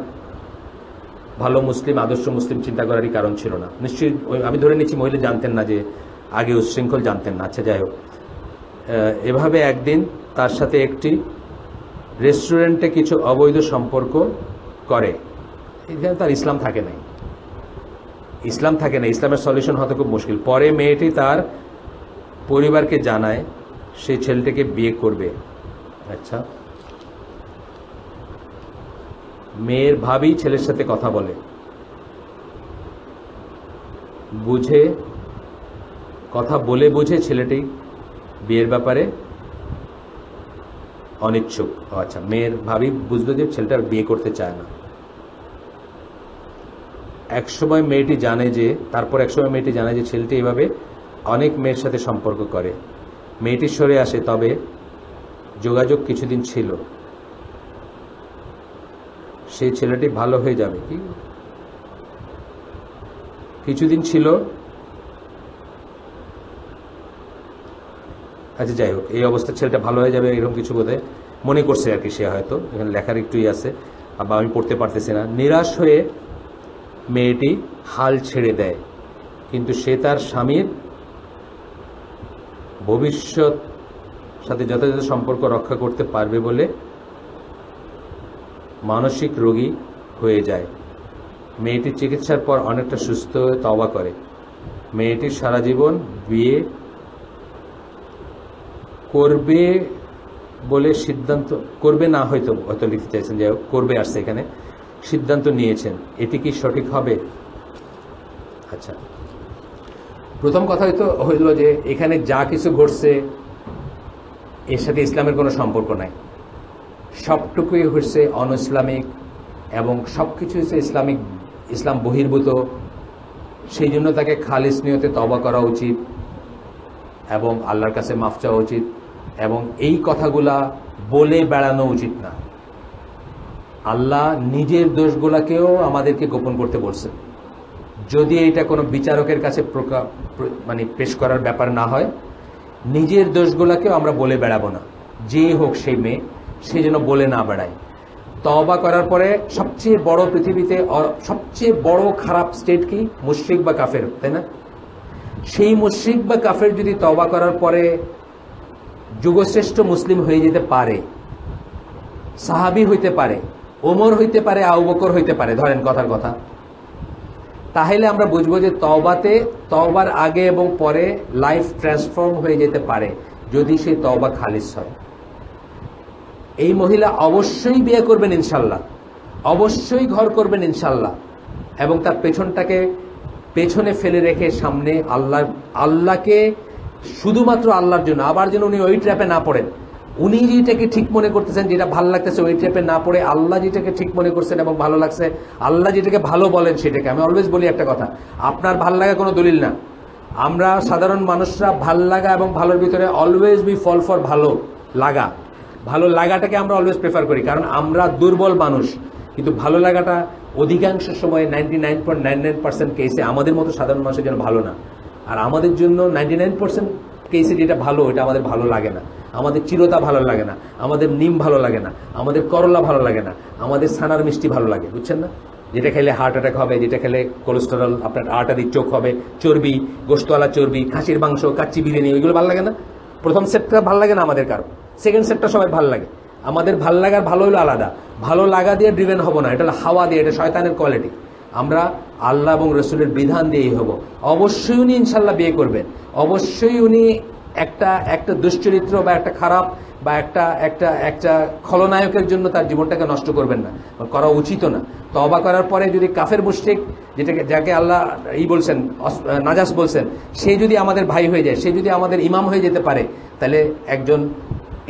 ভালো মুসলিম, আদর্শ মুসলিম চিন্তা করারই কারণ ছিল না। নিশ্চয়ই আমি ধরে নিচ্ছি মহিলা জানতেন না, যে আগে উচ্ছৃঙ্খল জানতেন না। আচ্ছা, যাই হোক, এভাবে একদিন তার সাথে একটি রেস্টুরেন্টে কিছু অবৈধ সম্পর্ক করে। এখানে তার ইসলাম থাকে নাই, ইসলামের সলিউশন হতে খুব মুশকিল। পরে মেয়েটি তার পরিবারকে জানায় সেই ছেলেটিকে বিয়ে করবে। আচ্ছা, মেয়ের ভাবি ছেলের সাথে কথা বলে, বুঝে ছেলেটি বিয়ের ব্যাপারে অনিচ্ছুক। আচ্ছা, মেয়ের ভাবি বুঝলো যে ছেলেটা বিয়ে করতে চায় না। একসময় মেয়েটি জানে যে ছেলেটি এভাবে অনেক মেয়ের সাথে সম্পর্ক করে। মেয়েটি সরে আসে, তবে যোগাযোগ কিছুদিন ছিল। সেই ছেলেটি ভালো হয়ে যাবে, কিছুদিন ছিল। আচ্ছা, যাই হোক, এই অবস্থা ছেলেটা ভালো হয়ে যাবে এরকম কিছু বোধহয় মনে করছে আর কি সে, হয়তো এখানে লেখার একটুই আছে, বা আমি পড়তে পারতেছি না। নিরাশ হয়ে মেয়েটি হাল ছেড়ে দেয়, কিন্তু সে তার স্বামীর ভবিষ্যৎ সাথে যথাযথ সম্পর্ক রক্ষা করতে পারবে বলে মানসিক রোগী হয়ে যায়। মেয়েটি চিকিৎসার পর অনেকটা সুস্থ হয়ে তওবা করে। মেয়েটির সারা জীবন বিয়ে করবে বলে সিদ্ধান্ত, করবে না হয়তো হয়তো লিখতে চাইছেন, যে করবে আসছে এখানে, সিদ্ধান্ত নিয়েছেন, এটি কি সঠিক হবে? আচ্ছা, প্রথম কথা হইল যে এখানে যা কিছু ঘটছে এর সাথে ইসলামের কোনো সম্পর্ক নাই, সবটুকুই হচ্ছে অন ইসলামিক এবং সবকিছু হচ্ছে ইসলাম বহির্ভূত। সেই জন্য তাকে খালিস নিয়তে তওবা করা উচিত এবং আল্লাহর কাছে মাফ চাওয়া উচিত, এবং এই কথাগুলা বলে বেড়ানো উচিত না। আল্লাহ নিজের দোষগুলাকেও আমাদেরকে গোপন করতে বলছেন। যদি এটা কোনো বিচারকের কাছে মানে পেশ করার ব্যাপার না হয়, নিজের দোষগুলাকেও আমরা বলে বেড়াবো না। যে হোক সেই মেয়ে, সে যেন বলে না বেড়ায়। তওবা করার পরে সবচেয়ে বড় পৃথিবীতে সবচেয়ে বড় খারাপ স্টেট কি? মুশরিক বা কাফের, তাই না? সেই মুশরিক বা কাফের যদি তওবা করার পরে যুগশ্রেষ্ঠ মুসলিম হয়ে যেতে পারে, সাহাবী হইতে পারে, ওমর হইতে পারে, আবু বকর হইতে পারে, ধরেন কথার কথা, তাহলে আমরা বুঝবো যে তওবার আগে এবং পরে লাইফ ট্রান্সফর্ম হয়ে যেতে পারে যদি সে তওবা খালিস হয়। এই মহিলা অবশ্যই বিয়ে করবেন ইনশাল্লাহ, অবশ্যই ঘর করবেন ইনশাল্লাহ, এবং তার পেছনটাকে পেছনে ফেলে রেখে সামনে আল্লাহকে, শুধুমাত্র আল্লাহর জন্য, আবার যেন উনি ওই ট্র্যাপে না পড়েন। উনি যেটাকে ঠিক মনে করতেছেন, যেটা ভালো লাগতেছে, ওই ট্র্যাপে না পড়ে আল্লাহ যেটাকে ঠিক মনে করছেন এবং ভালো লাগছে, আল্লাহ যেটাকে ভালো বলেন সেটাকে। আমি অলওয়েজ বলি একটা কথা, আপনার ভাল লাগা কোনো দলিল না। আমরা সাধারণ মানুষরা ভাল লাগা এবং ভালোর ভিতরে অলওয়েজ উই ফল ফর ভালো লাগা। ভালো লাগাটাকে আমরা অলওয়েজ প্রেফার করি, কারণ আমরা দুর্বল মানুষ। কিন্তু ভালো লাগাটা অধিকাংশ সময় 99.99% কেসে আমাদের মতো সাধারণ মানুষের জন্য ভালো না। আর আমাদের জন্য 99% কেসে যেটা ভালো, এটা আমাদের ভালো লাগে না। আমাদের চিরতা ভালো লাগে না, আমাদের নিম ভালো লাগে না, আমাদের করলা ভালো লাগে না, আমাদের ছানার মিষ্টি ভালো লাগে, বুঝছেন না? যেটা খেলে হার্ট অ্যাটাক হবে, যেটা খেলে কোলেস্টেরল, আপনার আর্টারি চোখ হবে, চর্বি, গোশতওয়ালা চর্বি, খাসির মাংস, কাচ্চি বিরিয়ানি, ওইগুলো ভালো লাগে না। প্রথম সেটটা ভালো লাগে না আমাদের কারো, সেকেন্ড সেটটা সবাই ভালো লাগে। আমাদের ভাল লাগার ভালো হলো আলাদা, ভালো লাগা দিয়ে ড্রিভেন হবো না, এটা হলো হাওয়া দিয়ে, এটা শয়তানের কোয়ালিটি। আমরা আল্লাহ এবং রসুলের বিধান দিয়েই হব। অবশ্যই উনি ইনশাল্লাহ বিয়ে করবেন, অবশ্যই উনি একটা দুশ্চরিত্র বা একটা খারাপ বা একটা খলনায়কের জন্য তার জীবনটাকে নষ্ট করবেন না, করা উচিত না। তওবা করার পরে যদি কাফের মুশরিক, যাকে আল্লাহ বলছেন, নাজাস বলছেন, সে যদি আমাদের ভাই হয়ে যায়, সে যদি আমাদের ইমাম হয়ে যেতে পারে, তাহলে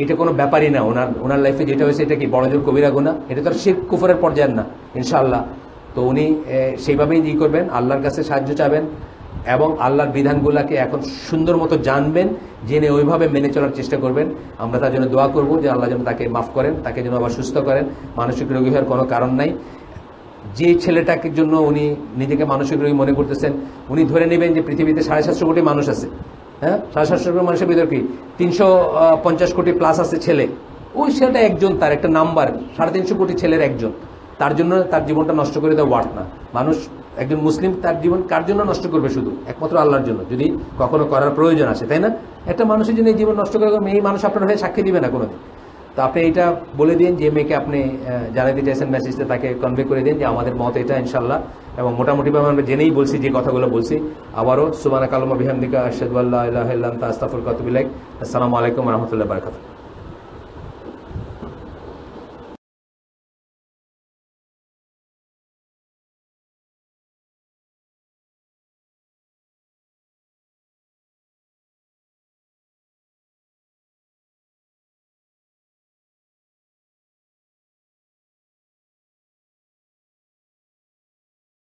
এটা কোনো ব্যাপারই না। ওনার লাইফে যেটা হয়েছে এটা কি বড় জোর কবিরা গুনাহ? এটা তো আর শিরক কুফরের পর্যায়ের না ইনশাআল্লাহ। তো উনি সেইভাবেই করবেন, আল্লাহর কাছে সাহায্য চাবেন এবং আল্লাহর বিধানগুলোকে এখন সুন্দর মতো জানবেন, জেনে ওইভাবে মেনে চলার চেষ্টা করবেন। আমরা তার জন্য দোয়া করব যে আল্লাহ যেন তাকে মাফ করেন, তাকে যেন আবার সুস্থ করেন। মানসিক রোগী হওয়ার কোনো কারণ নাই। যে ছেলেটাকে জন্য উনি নিজেকে মানসিক রোগী মনে করতেছেন, উনি ধরে নেবেন যে পৃথিবীতে 750 কোটি মানুষ আছে। হ্যাঁ, 750 কোটি মানুষের ভিতর কি 350 কোটি প্লাস আছে ছেলে। ওই ছেলেটা একজন, তার একটা নাম্বার, 350 কোটি ছেলের একজন। তার জন্য তার জীবনটা নষ্ট করে দেওয়া ওয়ার্থ না। মানুষ, একজন মুসলিম তার জীবন কার জন্য নষ্ট করবে? শুধু একমাত্র আল্লাহর জন্য, যদি কখনো করার প্রয়োজন আসে, তাই না? একটা মানুষের জন্য এই জীবন নষ্ট করে এই মানুষ আপনার হয়ে সাক্ষী দিবে না কোনোদিন। তো আপনি এইটা বলে দিন, যে মেয়েকে আপনি জানাতে চাইছেন মেসেজটা, তাকে কনভে করে দিন যে আমাদের মত এটা ইনশাল্লাহ। এবং মোটামুটিভাবে আমরা জেনেই বলছি, যে কথাগুলো বলছি। আবারও সুবহানাকা আল্লাহুম্মা বিহামদিকা আশহাদু আল্লা ইলাহা ইল্লা আনতা আস্তাগফিরুকা ওয়া আতুবু ইলাইক। আসসালামু আলাইকুম ওয়া রাহমাতুল্লাহি ওয়া বারাকাতুহু।